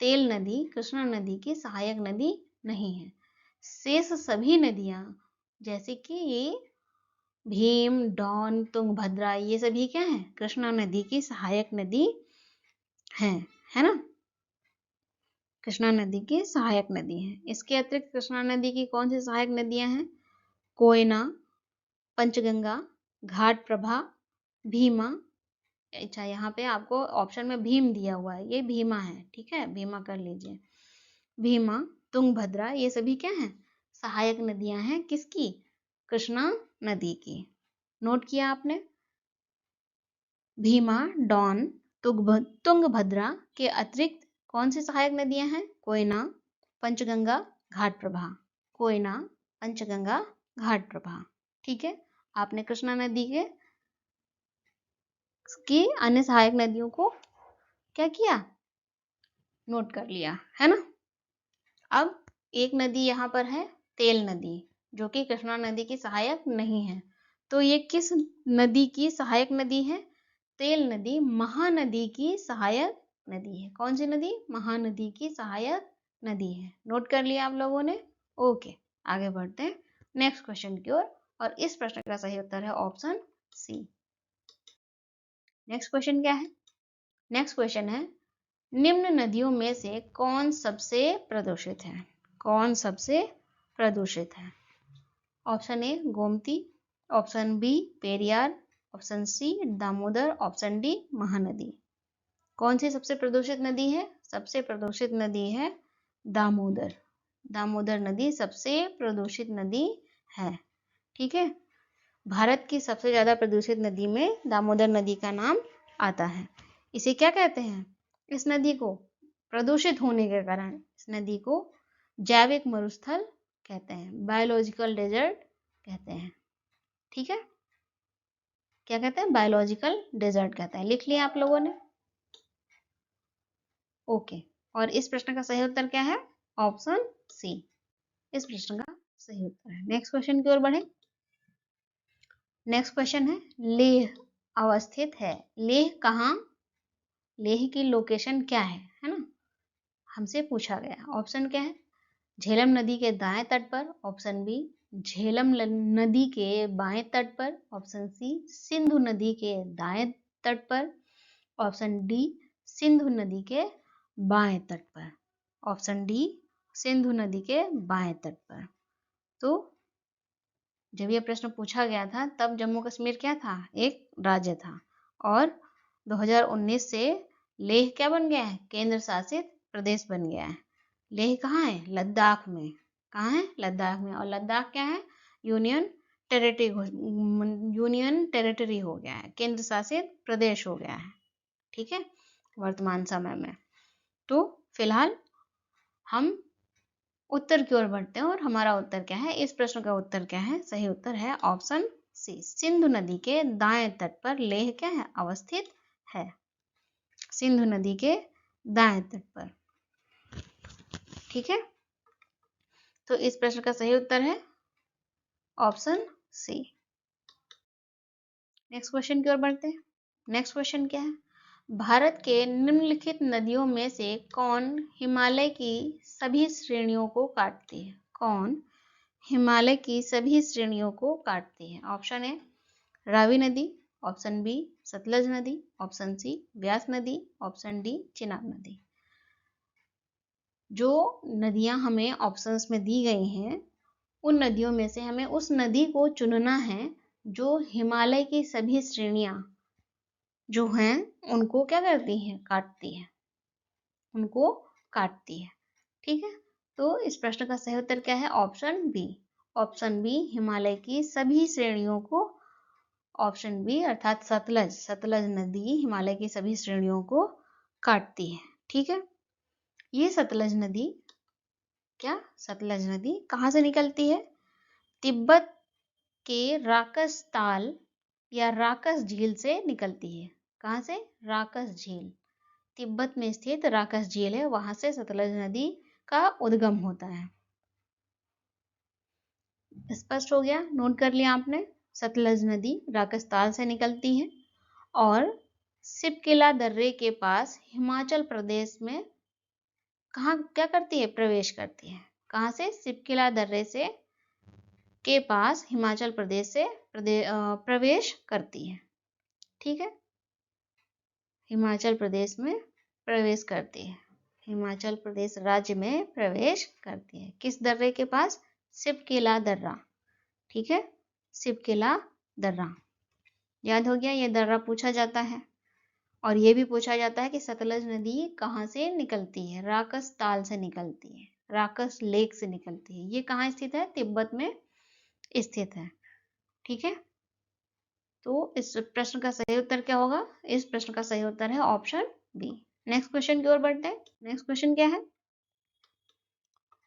तेल नदी कृष्णा नदी की सहायक नदी नहीं है। शेष सभी नदियां जैसे कि ये भीम, डॉन, तुंगभद्रा, ये सभी क्या है? कृष्णा नदी की सहायक नदी है ना? कृष्णा नदी की सहायक नदी है। इसके अतिरिक्त कृष्णा नदी की कौन सी सहायक नदियां हैं? कोयना, पंचगंगा, घाट प्रभा, भीमा। अच्छा, यहाँ पे आपको ऑप्शन में भीम दिया हुआ है, ये भीमा है। ठीक है, भीमा कर लीजिए। भीमा, तुंगभद्रा, ये सभी क्या हैं? सहायक नदियां हैं किसकी? कृष्णा नदी की। नोट किया आपने? भीमा, डॉन, तुंगभद्रा के अतिरिक्त कौन सी सहायक नदियां हैं? कोयना, पंचगंगा, घाट प्रभा। कोयना, पंचगंगा, घाट प्रभा। ठीक है, आपने कृष्णा नदी की अन्य सहायक नदियों को क्या किया? नोट कर लिया, है ना? अब एक नदी यहाँ पर है तेल नदी, जो कि कृष्णा नदी की सहायक नहीं है। तो ये किस नदी की सहायक नदी है? तेल नदी महानदी की सहायक नदी है। कौन सी नदी? महानदी की सहायक नदी है। नोट कर लिया आप लोगों ने? ओके, आगे बढ़ते हैं नेक्स्ट क्वेश्चन की ओर, और इस प्रश्न का सही उत्तर है ऑप्शन सी। नेक्स्ट क्वेश्चन क्या है? नेक्स्ट क्वेश्चन है निम्न नदियों में से कौन सबसे प्रदूषित है? कौन सबसे प्रदूषित है? Option A Gomti, option B Periyar, option C Damodar, option D Mahanadi. कौन सी सबसे प्रदूषित नदी है? सबसे प्रदूषित नदी है दामोदर। दामोदर नदी सबसे प्रदूषित नदी है। ठीक है, भारत की सबसे ज्यादा प्रदूषित नदी में दामोदर नदी का नाम आता है। इसे क्या कहते हैं? इस नदी को प्रदूषित होने के कारण इस नदी को जैविक मरुस्थल कहते हैं, बायोलॉजिकल डेजर्ट कहते हैं। ठीक है, क्या कहते हैं? बायोलॉजिकल डेजर्ट कहते हैं। लिख लिया आप लोगों ने? ओके। और इस प्रश्न का सही उत्तर क्या है? ऑप्शन सी इस प्रश्न का सही उत्तर है। नेक्स्ट क्वेश्चन की ओर बढ़े। नेक्स्ट क्वेश्चन है, लेह अवस्थित है। लेह कहाँ? लेह की लोकेशन क्या है ना? हमसे पूछा गया। ऑप्शन क्या है? झेलम नदी के दाएं तट पर, ऑप्शन बी झेलम नदी के बाएं तट पर, ऑप्शन सी सिंधु नदी के दाएं तट पर, ऑप्शन डी सिंधु नदी के बाएं तट पर, ऑप्शन डी सिंधु नदी के बाएं तट पर। तो जब यह प्रश्न पूछा गया था तब जम्मू कश्मीर क्या था? एक राज्य था। और 2019 से लेह क्या बन गया है? केंद्र शासित प्रदेश बन गया है। लेह कहाँ है? लद्दाख में। कहाँ है? लद्दाख में। और लद्दाख क्या है? यूनियन टेरिटरी हो गया है, केंद्र शासित प्रदेश हो गया है। ठीक है, वर्तमान समय में। तो फिलहाल हम उत्तर की ओर बढ़ते हैं और हमारा उत्तर क्या है? इस प्रश्न का उत्तर क्या है? सही उत्तर है ऑप्शन सी, सिंधु नदी के दाएं तट पर लेह क्या है? अवस्थित है। सिंधु नदी के दाएं तट पर। ठीक है, तो इस प्रश्न का सही उत्तर है ऑप्शन सी। नेक्स्ट क्वेश्चन की ओर बढ़ते हैं। नेक्स्ट क्वेश्चन क्या है? भारत के निम्नलिखित नदियों में से कौन हिमालय की सभी श्रेणियों को काटती है? कौन हिमालय की सभी श्रेणियों को काटती है? ऑप्शन ए रावी नदी, ऑप्शन बी सतलज नदी, ऑप्शन सी व्यास नदी, ऑप्शन डी चिनाब नदी। जो नदियां हमें ऑप्शंस में दी गई हैं उन नदियों में से हमें उस नदी को चुनना है जो हिमालय की सभी श्रेणियां जो हैं उनको क्या करती हैं? काटती है, उनको काटती है। ठीक है, तो इस प्रश्न का सही उत्तर क्या है? Option B. Option B Himalaya की सभी श्रेणियों को, ऑप्शन बी अर्थात सतलज नदी हिमालय की सभी श्रेणियों को काटती है। ठीक है, ये सतलज नदी सतलज नदी कहाँ से निकलती है? तिब्बत के राकस ताल या राकस झील से निकलती है। कहाँ से? राकस झील। तिब्बत में स्थित राकस झील है, वहां से सतलज नदी का उद्गम होता है। स्पष्ट हो गया? नोट कर लिया आपने? सतलज नदी राकस ताल से निकलती है और सिपकिला दर्रे के पास हिमाचल प्रदेश में कहाँ क्या करती है? प्रवेश करती है। कहाँ से? सिपकिला दर्रे से के पास हिमाचल प्रदेश से प्रवेश करती है। ठीक है, हिमाचल प्रदेश में प्रवेश करती है। हिमाचल प्रदेश राज्य में प्रवेश करती है। किस दर्रे के पास? सिपकिला दर्रा। ठीक है, सिपकिला दर्रा याद हो गया? ये दर्रा पूछा जाता है। और ये भी पूछा जाता है कि सतलज नदी कहाँ से निकलती है? राकस ताल से निकलती है, राकस लेक से निकलती है। ये कहाँ स्थित है? तिब्बत में स्थित है। ठीक है, तो इस प्रश्न का सही उत्तर क्या होगा? इस प्रश्न का सही उत्तर है ऑप्शन बी। नेक्स्ट क्वेश्चन की ओर बढ़ते हैं। नेक्स्ट क्वेश्चन क्या है?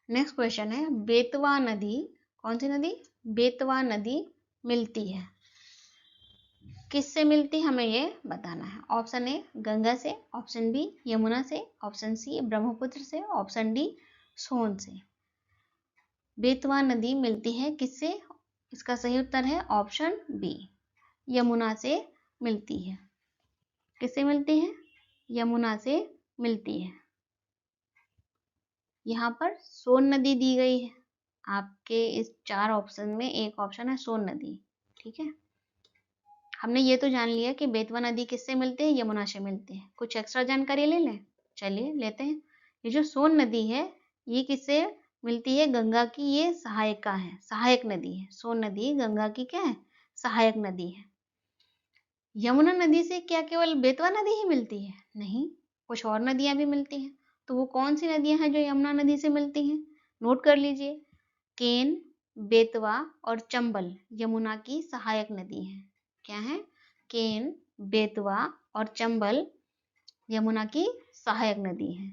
नेक्स्ट क्वेश्चन है, बेतवा नदी, कौन सी नदी? बेतवा नदी मिलती है, किससे मिलती है? हमें ये बताना है। ऑप्शन ए गंगा से, ऑप्शन बी यमुना से, ऑप्शन सी ब्रह्मपुत्र से, ऑप्शन डी सोन से। बेतवा नदी मिलती है किससे? इसका सही उत्तर है ऑप्शन बी, यमुना से मिलती है। किससे मिलती है? यमुना से मिलती है। यहाँ पर सोन नदी दी गई है आपके इस 4 ऑप्शन में, एक ऑप्शन है सोन नदी। ठीक है, हमने ये तो जान लिया कि बेतवा नदी किससे मिलती है? यमुना से मिलती है। कुछ एक्स्ट्रा जानकारी ले लें? चलिए लेते हैं। ये जो सोन नदी है ये किससे मिलती है? गंगा की ये सहायिका है, सहायक नदी है। सोन नदी गंगा की क्या है? सहायक नदी है। यमुना नदी से क्या केवल बेतवा नदी ही मिलती है? नहीं, कुछ और नदियां भी मिलती हैं। तो वो कौन सी नदियां हैं जो यमुना नदी से मिलती हैं? नोट कर लीजिए, केन, बेतवा और चंबल यमुना की सहायक नदी हैं। क्या है? केन, बेतवा और चंबल यमुना की सहायक नदी है।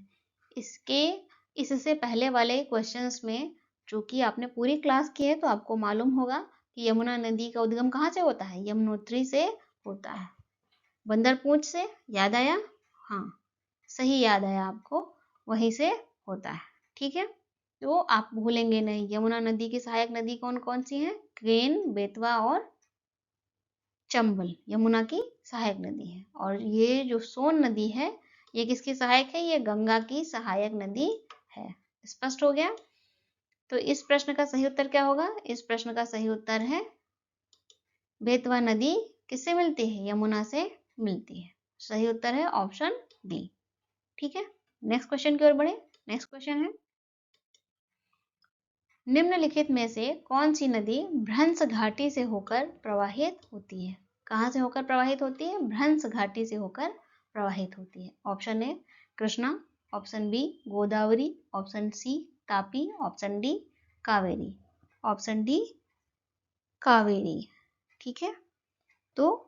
इससे पहले वाले क्वेश्चंस में चूंकि आपने पूरी क्लास की है तो आपको मालूम होगा कि यमुना नदी का उद्गम कहाँ से होता है? यमुनोत्री से होता है। बंदरपूंछ से, याद आया? हाँ, सही याद आया आपको, वहीं से होता है। ठीक है, तो आप भूलेंगे नहीं। यमुना नदी की सहायक नदी कौन कौन सी है? केन, बेतवा और चंबल यमुना की सहायक नदी है। और ये जो सोन नदी है ये किसकी सहायक है? ये गंगा की सहायक नदी है। स्पष्ट हो गया? तो इस प्रश्न का सही उत्तर क्या होगा? इस प्रश्न का सही उत्तर है बेतवा नदी किससे मिलती है? यमुना से मिलती है। सही उत्तर है ऑप्शन बी। ठीक है, नेक्स्ट क्वेश्चन की ओर बढ़े। नेक्स्ट क्वेश्चन है, निम्नलिखित में से कौन सी नदी भ्रंश घाटी से होकर प्रवाहित होती है? कहाँ से होकर प्रवाहित होती है? भ्रंश घाटी से होकर प्रवाहित होती है। Option A Krishna, option B Godavari, option C Tapi, option D Kaveri. Option D Kaveri. ठीक है, तो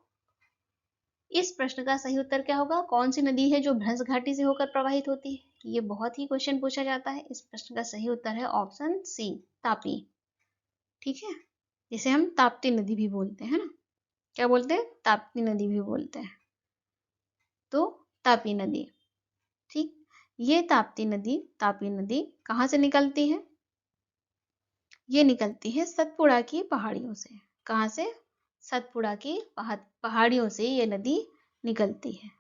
इस प्रश्न का सही उत्तर क्या होगा? कौन सी नदी है जो भ्रंश घाटी से होकर प्रवाहित होती है? ये बहुत ही क्वेश्चन पूछा जाता है। इस प्रश्न का सही उत्तर है ऑप्शन सी तापी। ठीक है, जिसे हम ताप्ती नदी भी बोलते हैं ना। क्या बोलते हैं? ताप्ती नदी भी बोलते हैं। तो तापी नदी, ठीक, ये ताप्ती नदी कहाँ से निकलती है? ये निकलती है सतपुड़ा की पहाड़ियों से। कहाँ से? सतपुड़ा की पहाड़ियों से ये नदी निकलती है।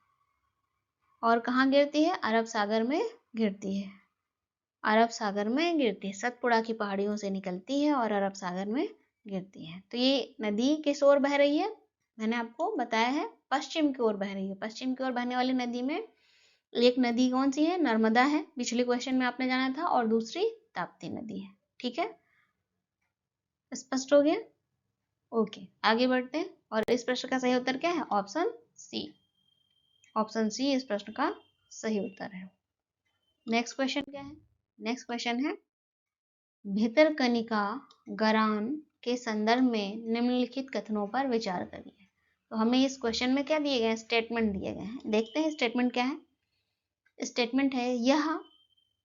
और कहाँ गिरती है? अरब सागर में गिरती है। अरब सागर में गिरती है। सतपुड़ा की पहाड़ियों से निकलती है और अरब सागर में गिरती है। तो ये नदी किस ओर बह रही है? मैंने आपको बताया है पश्चिम की ओर बह रही है। पश्चिम की ओर बहने वाली नदी में एक नदी कौन सी है? नर्मदा है, पिछले क्वेश्चन में आपने जाना था, और दूसरी ताप्ती नदी है। ठीक है, स्पष्ट हो गया? ओके, आगे बढ़ते हैं। और इस प्रश्न का सही उत्तर क्या है? Option C. ऑप्शन सी इस प्रश्न का सही उत्तर है। नेक्स्ट क्वेश्चन क्या है? नेक्स्ट क्वेश्चन है, भितरकनिका गरान के संदर्भ में निम्नलिखित कथनों पर विचार करिए। तो हमें इस क्वेश्चन में क्या दिए गए हैं? स्टेटमेंट दिए गए हैं। देखते हैं स्टेटमेंट क्या है। स्टेटमेंट है, यह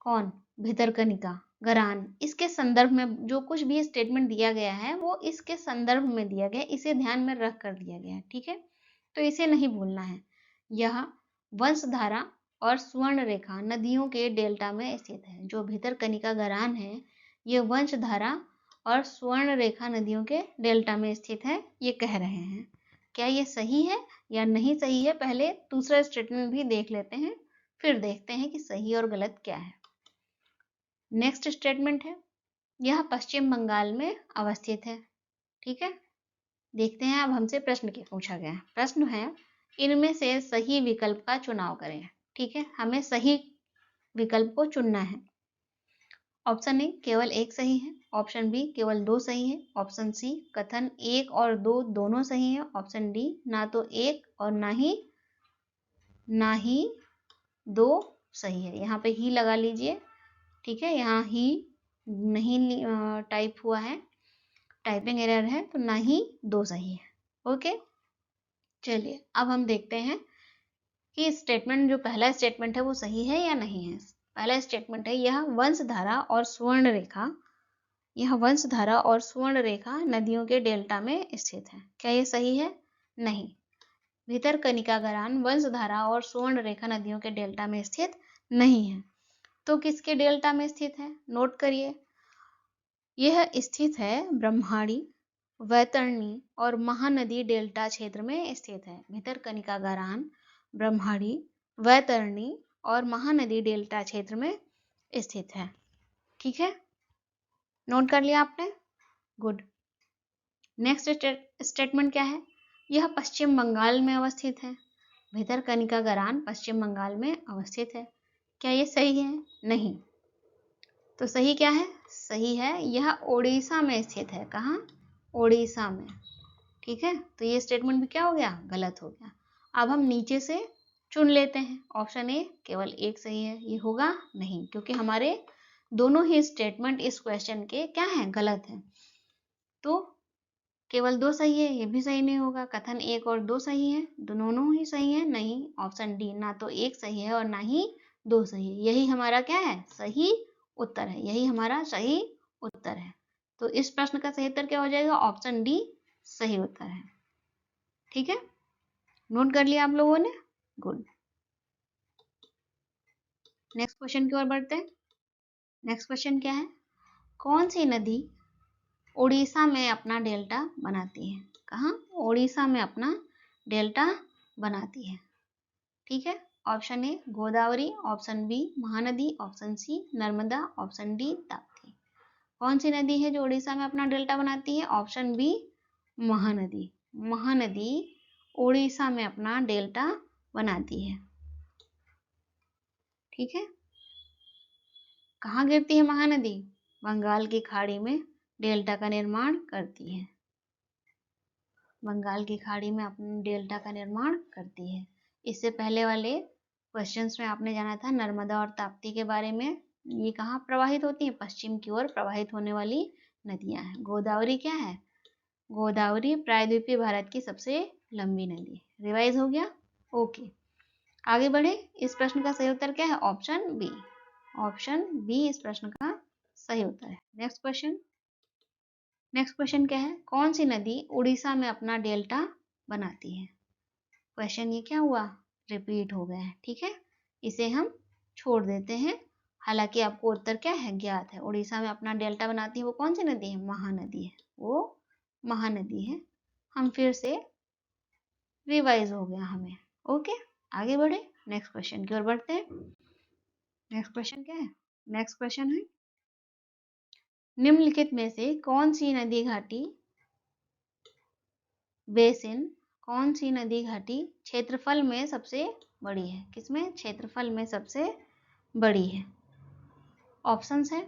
कौन? भितरकनिका गरान, इसके संदर्भ में जो कुछ भी स्टेटमेंट दिया गया है वो इसके संदर्भ में दिया गया, इसे ध्यान में रख कर दिया गया है। ठीक है, तो इसे नहीं भूलना है। यह वंशधारा और स्वर्ण रेखा नदियों के डेल्टा में स्थित है। जो भितरकनिका गरान है ये वंशधारा और स्वर्ण रेखा नदियों के डेल्टा में स्थित है, ये कह रहे हैं। क्या ये सही है या नहीं सही है? पहले दूसरा स्टेटमेंट भी देख लेते हैं, फिर देखते हैं कि सही और गलत क्या है। नेक्स्ट स्टेटमेंट है, यह पश्चिम बंगाल में अवस्थित है। ठीक है, देखते हैं अब हमसे प्रश्न क्या पूछा गया है। प्रश्न है, इनमें से सही विकल्प का चुनाव करें। ठीक है, हमें सही विकल्प को चुनना है। ऑप्शन ए केवल एक सही है, ऑप्शन बी केवल दो सही है, ऑप्शन सी कथन एक और दो दोनों सही है, ऑप्शन डी ना तो एक और ना ही दो सही है। यहाँ पे ही लगा लीजिए। ठीक है, यहाँ ही नहीं टाइप हुआ है, टाइपिंग एरर है, तो ना ही दो सही है। ओके, चलिए अब हम देखते हैं कि स्टेटमेंट, जो पहला स्टेटमेंट है वो सही है या नहीं है। पहला स्टेटमेंट है, यह वंशधारा और स्वर्ण रेखा नदियों के डेल्टा में स्थित है। क्या ये सही है? नहीं। भितरकनिका गरान वंशधारा और स्वर्ण रेखा नदियों के डेल्टा में स्थित नहीं है। तो किसके डेल्टा में स्थित है? नोट करिए, यह स्थित है ब्रह्माणी, वैतरणी और महानदी डेल्टा क्षेत्र में स्थित है। भितरकनिका गरान ब्रह्माणी, वैतरणी और महानदी डेल्टा क्षेत्र में स्थित है। ठीक है, नोट कर लिया आपने? गुड। नेक्स्ट स्टेटमेंट क्या है? यह पश्चिम बंगाल में अवस्थित है। भितरकनिका गरान पश्चिम बंगाल में अवस्थित है। क्या ये सही है? नहीं। तो सही क्या है? सही है, यह ओडिशा में स्थित है। कहाँ? ओडिशा में। ठीक है, तो ये स्टेटमेंट भी क्या हो गया? गलत हो गया। अब हम नीचे से चुन लेते हैं। ऑप्शन ए केवल एक सही है, ये होगा नहीं, क्योंकि हमारे दोनों ही स्टेटमेंट इस क्वेश्चन के क्या हैं? गलत हैं। तो केवल 2 सही है, ये भी सही नहीं होगा। कथन 1 और 2 सही है, दोनों ही सही है, नहीं। ऑप्शन डी ना तो 1 सही है और ना ही 2 सही है। यही हमारा क्या है, सही उत्तर है। यही हमारा सही उत्तर है। तो इस प्रश्न का सही उत्तर क्या हो जाएगा, ऑप्शन डी सही उत्तर है। ठीक है, नोट कर लिया आप लोगों ने, गुड। नेक्स्ट क्वेश्चन की ओर बढ़ते हैं। नेक्स्ट क्वेश्चन क्या है, कौन सी नदी उड़ीसा में अपना डेल्टा बनाती है। कहाँ, उड़ीसा में अपना डेल्टा बनाती है। ठीक है, option A Godavari, option B Mahanadi, option C Narmada, option D Tapti. कौन सी नदी है जो उड़ीसा में अपना डेल्टा बनाती है, ऑप्शन बी महानदी। महानदी उड़ीसा में अपना डेल्टा बनाती है। ठीक है, कहाँ गिरती है महानदी, बंगाल की खाड़ी में डेल्टा का निर्माण करती है। बंगाल की खाड़ी में अपने डेल्टा का निर्माण करती है। इससे पहले वाले क्वेश्चंस में आपने जाना था नर्मदा और ताप्ती के बारे में। ये कहाँ प्रवाहित होती हैं, पश्चिम की ओर प्रवाहित होने वाली नदियां हैं। गोदावरी क्या है, गोदावरी प्रायद्वीपीय भारत की सबसे लंबी नदी है। रिवाइज हो गया, ओके। आगे बढ़े, इस प्रश्न का सही उत्तर क्या है, ऑप्शन बी। ऑप्शन बी इस प्रश्न का सही उत्तर है। Next question. नेक्स्ट क्वेश्चन क्या है, कौन सी नदी उड़ीसा में अपना डेल्टा बनाती है। क्वेश्चन ये क्या हुआ, रिपीट हो गया है। ठीक है, इसे हम छोड़ देते हैं। हालांकि आपको उत्तर क्या है, ज्ञात है। उड़ीसा में अपना डेल्टा बनाती है वो कौन सी नदी है, महानदी है, वो महानदी है। हम फिर से रिवाइज हो गया हमें, ओके। आगे बढ़े, नेक्स्ट क्वेश्चन की ओर बढ़ते हैं। नेक्स्ट क्वेश्चन क्या है, नेक्स्ट क्वेश्चन है, निम्नलिखित में से कौन सी नदी घाटी बेसिन, कौन सी नदी घाटी क्षेत्रफल में सबसे बड़ी है। किसमें, क्षेत्रफल में सबसे बड़ी है। ऑप्शंस है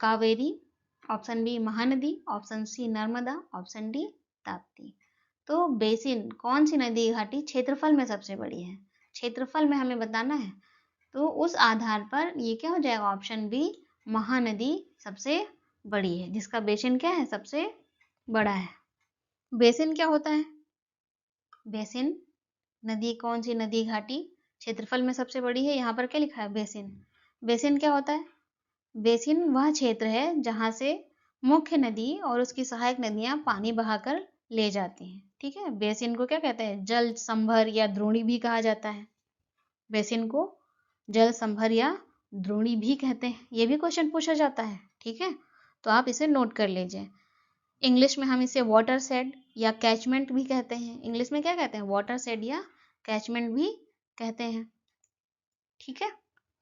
Kaveri, option B Mahanadi, option C Narmada, option D Tapti. तो बेसिन कौन सी नदी घाटी क्षेत्रफल में सबसे बड़ी है, क्षेत्रफल में हमें बताना है। तो उस आधार पर ये क्या हो जाएगा, ऑप्शन बी महानदी सबसे बड़ी है, जिसका बेसिन क्या है, सबसे बड़ा है। बेसिन क्या होता है, बेसिन नदी, कौन सी नदी घाटी क्षेत्रफल में सबसे बड़ी है। यहाँ पर क्या लिखा है, बेसिन। बेसिन क्या होता है, बेसिन वह क्षेत्र है जहाँ से मुख्य नदी और उसकी सहायक नदियाँ पानी बहाकर ले जाती हैं। ठीक है, बेसिन को क्या कहते हैं, जल संभर या द्रोणी भी कहा जाता है। बेसिन को जल संभर या द्रोणी भी कहते हैं। ये भी क्वेश्चन पूछा जाता है। ठीक है, तो आप इसे नोट कर लीजिए। इंग्लिश में हम इसे वाटर शेड या कैचमेंट भी कहते हैं। इंग्लिश में क्या कहते हैं, वाटर शेड या कैचमेंट भी कहते हैं। ठीक है,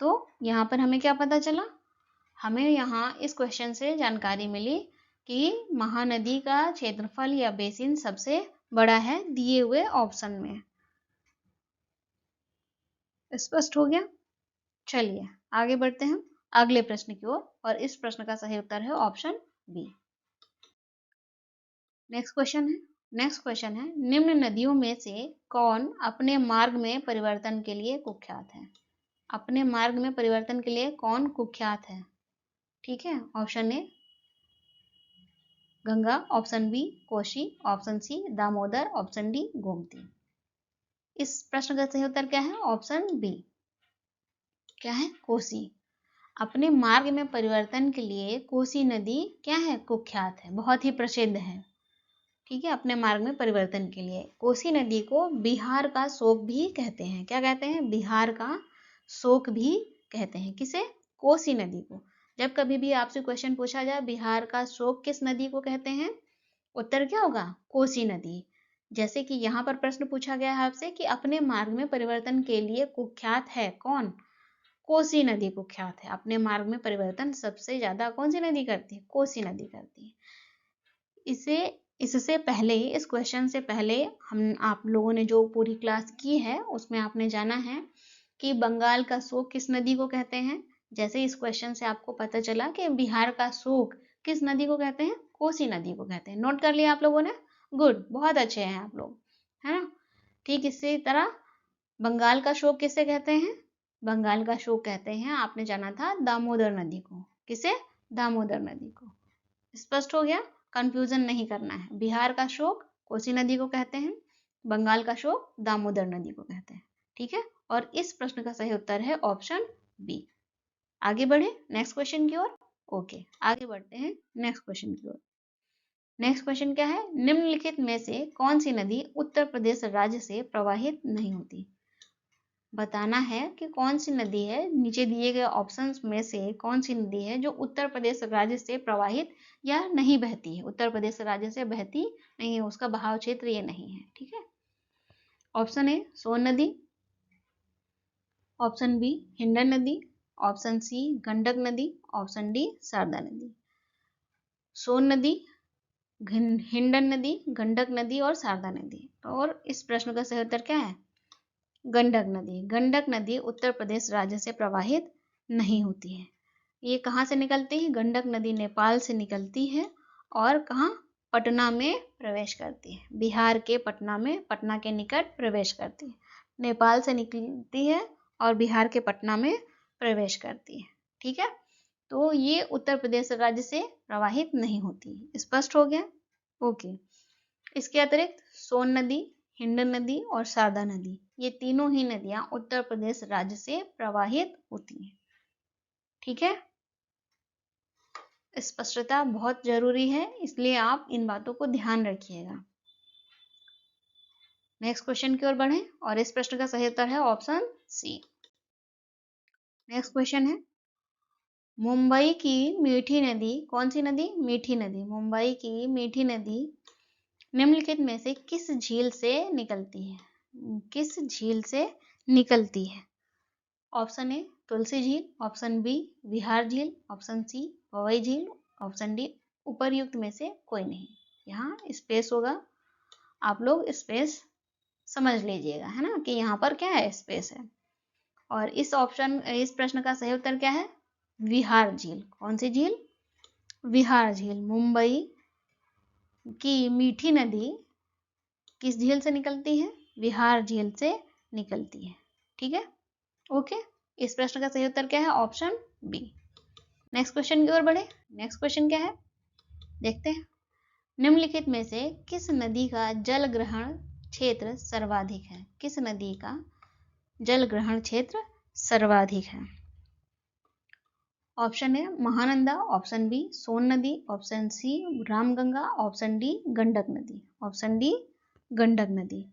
तो यहाँ पर हमें क्या पता चला, हमें यहाँ इस क्वेश्चन से जानकारी मिली कि महानदी का क्षेत्रफल या बेसिन सबसे बड़ा है दिए हुए ऑप्शन में। स्पष्ट हो गया, चलिए आगे बढ़ते हैं अगले प्रश्न की ओर, और इस प्रश्न का सही उत्तर है ऑप्शन बी। नेक्स्ट क्वेश्चन है, नेक्स्ट क्वेश्चन है, निम्न नदियों में से कौन अपने मार्ग में परिवर्तन के लिए कुख्यात है। अपने मार्ग में परिवर्तन के लिए कौन कुख्यात है। ठीक है, option A Ganga, option B Kosi, option C Damodar, option D Gomti. इस प्रश्न का सही उत्तर क्या है, ऑप्शन बी, क्या है, कोसी। अपने मार्ग में परिवर्तन के लिए कोसी नदी क्या है, कुख्यात है, बहुत ही प्रसिद्ध है। ठीक है, अपने मार्ग में परिवर्तन के लिए कोसी नदी को बिहार का शोक भी कहते हैं। क्या कहते हैं, बिहार का शोक भी कहते हैं। किसे, कोसी नदी को। जब कभी भी आपसे क्वेश्चन पूछा जाए बिहार का शोक किस नदी को कहते हैं, उत्तर क्या होगा, कोसी नदी। जैसे कि यहाँ पर प्रश्न पूछा गया है आपसे कि अपने मार्ग में परिवर्तन के लिए कुख्यात है कौन, कोसी नदी कुख्यात है। अपने मार्ग में परिवर्तन सबसे ज्यादा कौन सी नदी करती है, कोसी नदी करती है। इससे पहले, इस क्वेश्चन से पहले हम आप लोगों ने जो पूरी क्लास की है उसमें आपने जाना है कि बंगाल का शोक किस नदी को कहते हैं। जैसे इस क्वेश्चन से आपको पता चला कि बिहार का शोक किस नदी को कहते हैं, कोसी नदी को कहते हैं। नोट कर लिया आप लोगों ने, गुड, बहुत अच्छे हैं आप लोग, है ना। ठीक इसी तरह बंगाल का शोक किसे कहते हैं, बंगाल का शोक कहते हैं, आपने जाना था दामोदर नदी को। किसे, दामोदर नदी को। स्पष्ट हो गया, कंफ्यूजन नहीं करना है। बिहार का शोक कोसी नदी को कहते हैं, बंगाल का शोक दामोदर नदी को कहते हैं। ठीक है, और इस प्रश्न का सही उत्तर है ऑप्शन बी। आगे बढ़े नेक्स्ट क्वेश्चन की ओर। ओके, आगे बढ़ते हैं नेक्स्ट क्वेश्चन की ओर। नेक्स्ट क्वेश्चन क्या है, निम्नलिखित में से कौन सी नदी उत्तर प्रदेश राज्य से प्रवाहित नहीं होती। बताना है कि कौन सी नदी है, नीचे दिए गए ऑप्शंस में से कौन सी नदी है जो उत्तर प्रदेश राज्य से प्रवाहित या नहीं बहती है, उत्तर प्रदेश राज्य से बहती नहीं है, उसका बहाव क्षेत्र ये नहीं है। ठीक है, ऑप्शन ए सोन नदी, ऑप्शन बी हिंडन नदी, ऑप्शन सी गंडक नदी, ऑप्शन डी शारदा नदी। सोन नदी, हिंडन नदी, गंडक नदी और शारदा नदी। और इस प्रश्न का सही उत्तर क्या है, गंडक नदी। गंडक नदी उत्तर प्रदेश राज्य से प्रवाहित नहीं होती है। ये कहाँ से निकलती है, गंडक नदी नेपाल से निकलती है और कहाँ, पटना में प्रवेश करती है, बिहार के पटना में, पटना के निकट प्रवेश करती है। नेपाल से निकलती है और बिहार के पटना में प्रवेश करती है। ठीक है, तो ये उत्तर प्रदेश राज्य से प्रवाहित नहीं होती। स्पष्ट हो गया। ओके, इसके अतिरिक्त सोन नदी, हिंडन नदी और शारदा नदी, ये तीनों ही नदियां उत्तर प्रदेश राज्य से प्रवाहित होती हैं। ठीक है, स्पष्टता बहुत जरूरी है, इसलिए आप इन बातों को ध्यान रखिएगा। नेक्स्ट क्वेश्चन की ओर बढ़ें और इस प्रश्न का सही उत्तर है ऑप्शन सी। नेक्स्ट क्वेश्चन है, मुंबई की मीठी नदी, कौन सी नदी, मीठी नदी, मुंबई की मीठी नदी निम्नलिखित में से किस झील से निकलती है, किस झील से निकलती है। ऑप्शन ए तुलसी झील, ऑप्शन बी विहार झील, ऑप्शन सी पवई झील, ऑप्शन डी उपर्युक्त में से कोई नहीं। यहाँ स्पेस होगा, आप लोग स्पेस समझ लीजिएगा, है ना, कि यहाँ पर क्या है, स्पेस है। और इस प्रश्न का सही उत्तर क्या है, विहार झील। कौन सी झील, विहार झील। मुंबई की मीठी नदी किस झील से निकलती है, विहार झील से निकलती है। ठीक है, ओके, इस प्रश्न का सही उत्तर क्या है, ऑप्शन बी। नेक्स्ट क्वेश्चन की ओर बढ़े। नेक्स्ट क्वेश्चन क्या है, देखते हैं। निम्नलिखित में से किस नदी का जल ग्रहण क्षेत्र सर्वाधिक है, किस नदी का जल ग्रहण क्षेत्र सर्वाधिक है। Option A Mahananda, option B Son नदी, option C Ramganga, option D Gandak नदी, ऑप्शन डी गंडक नदी।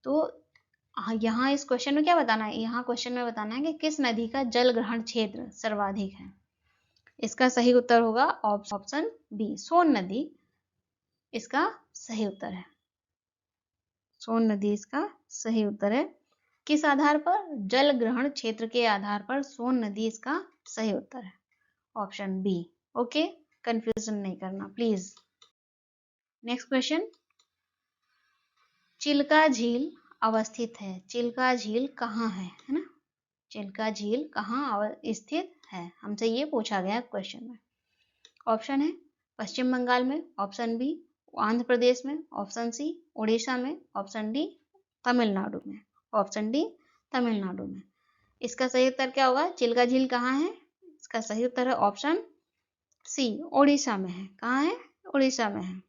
तो यहाँ इस क्वेश्चन में क्या बताना है, यहाँ क्वेश्चन में बताना है कि किस नदी का जल ग्रहण क्षेत्र सर्वाधिक है। इसका सही उत्तर होगा ऑप्शन बी सोन नदी, इसका सही उत्तर है। सोन नदी इसका सही उत्तर है। किस आधार पर, जल ग्रहण क्षेत्र के आधार पर सोन नदी इसका सही उत्तर है, ऑप्शन बी। ओके, कंफ्यूजन नहीं करना प्लीज। नेक्स्ट क्वेश्चन, चिल्का झील अवस्थित है, चिल्का झील कहाँ है ना, चिल्का झील कहाँ स्थित है, हमसे ये पूछा गया क्वेश्चन में। ऑप्शन है पश्चिम बंगाल में, ऑप्शन बी आंध्र प्रदेश में, ऑप्शन सी उड़ीसा में, ऑप्शन डी तमिलनाडु में, ऑप्शन डी तमिलनाडु में। इसका सही उत्तर क्या होगा, चिल्का झील कहाँ है, इसका सही उत्तर है ऑप्शन सी उड़ीसा में है। कहाँ है, उड़ीसा में है।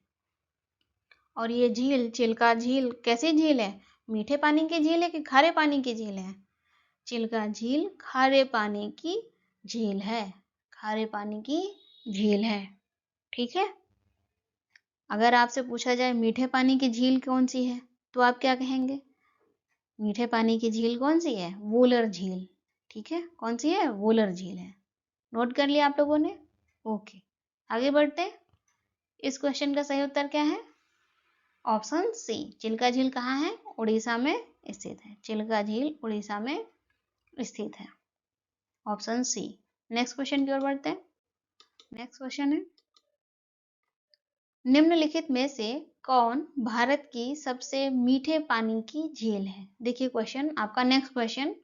और ये झील, चिल्का झील कैसी झील है, मीठे पानी की झील है कि खारे पानी की झील है, चिल्का झील खारे पानी की झील है, खारे पानी की झील है। ठीक है, अगर आपसे पूछा जाए मीठे पानी की झील कौन सी है, तो आप क्या कहेंगे, मीठे पानी की झील कौन सी है, वूलर झील। ठीक है, कौन सी है, वूलर झील है। नोट कर लिया आप लोगों ने। ओके, आगे बढ़ते। इस क्वेश्चन का सही उत्तर क्या है, ऑप्शन सी चिल्का झील कहाँ है, उड़ीसा में स्थित है, चिल्का झील उड़ीसा में स्थित है, ऑप्शन सी। नेक्स्ट क्वेश्चन की ओर बढ़ते हैं। नेक्स्ट क्वेश्चन है, निम्नलिखित में से कौन भारत की सबसे मीठे पानी की झील है। देखिए क्वेश्चन, आपका नेक्स्ट क्वेश्चन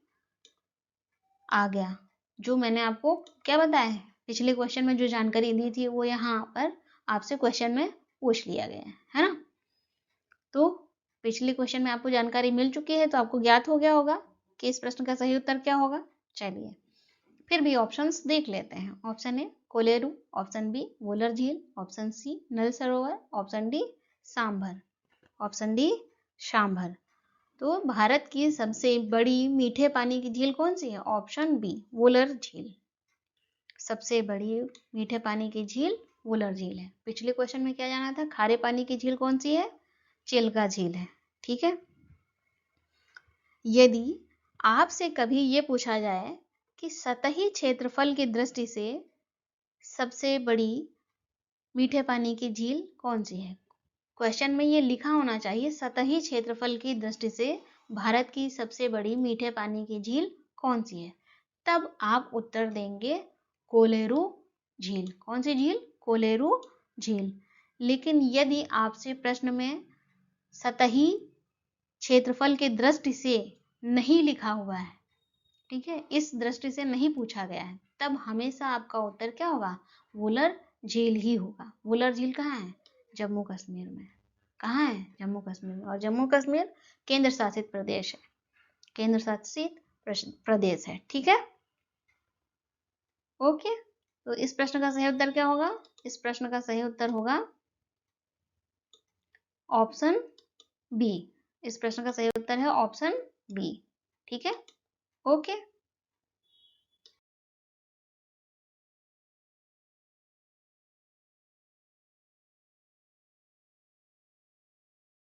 आ गया, जो मैंने आपको क्या बताया है, पिछले क्वेश्चन में जो जानकारी दी थी वो यहाँ पर आपसे क्वेश्चन में पूछ लिया गया है ना। तो पिछले क्वेश्चन में आपको जानकारी मिल चुकी है, तो आपको ज्ञात हो गया होगा कि इस प्रश्न का सही उत्तर क्या होगा। चलिए फिर भी ऑप्शंस देख लेते हैं। Option A Kolleru, option B Wular झील, option C Nal Sarovar, option D Sambhar. Option D Sambhar. तो भारत की सबसे बड़ी मीठे पानी की झील कौन सी है? ऑप्शन बी वुलर झील। सबसे बड़ी मीठे पानी की झील वुलर झील है। पिछले क्वेश्चन में क्या जाना था? खारे पानी की झील कौन सी है? चिल्का झील है। ठीक है। यदि आपसे कभी ये पूछा जाए कि सतही क्षेत्रफल की दृष्टि से सबसे बड़ी मीठे पानी की झील कौन सी है, क्वेश्चन में ये लिखा होना चाहिए सतही क्षेत्रफल की दृष्टि से भारत की सबसे बड़ी मीठे पानी की झील कौन सी है, तब आप उत्तर देंगे कोलेरू झील। कौन सी झील? कोलेरू झील। लेकिन यदि आपसे प्रश्न में सतही क्षेत्रफल की दृष्टि से नहीं लिखा हुआ है, ठीक है, इस दृष्टि से नहीं पूछा गया है, तब हमेशा आपका उत्तर क्या होगा? वुलर झील ही होगा। वुलर झील कहाँ है? जम्मू कश्मीर में। कहाँ है? जम्मू कश्मीर में। और जम्मू कश्मीर केंद्र शासित प्रदेश है। केंद्र शासित प्रदेश है। ठीक है, ओके। तो इस प्रश्न का सही उत्तर क्या होगा? इस प्रश्न का सही उत्तर होगा ऑप्शन बी। इस प्रश्न का सही उत्तर है ऑप्शन बी। ठीक है, ओके।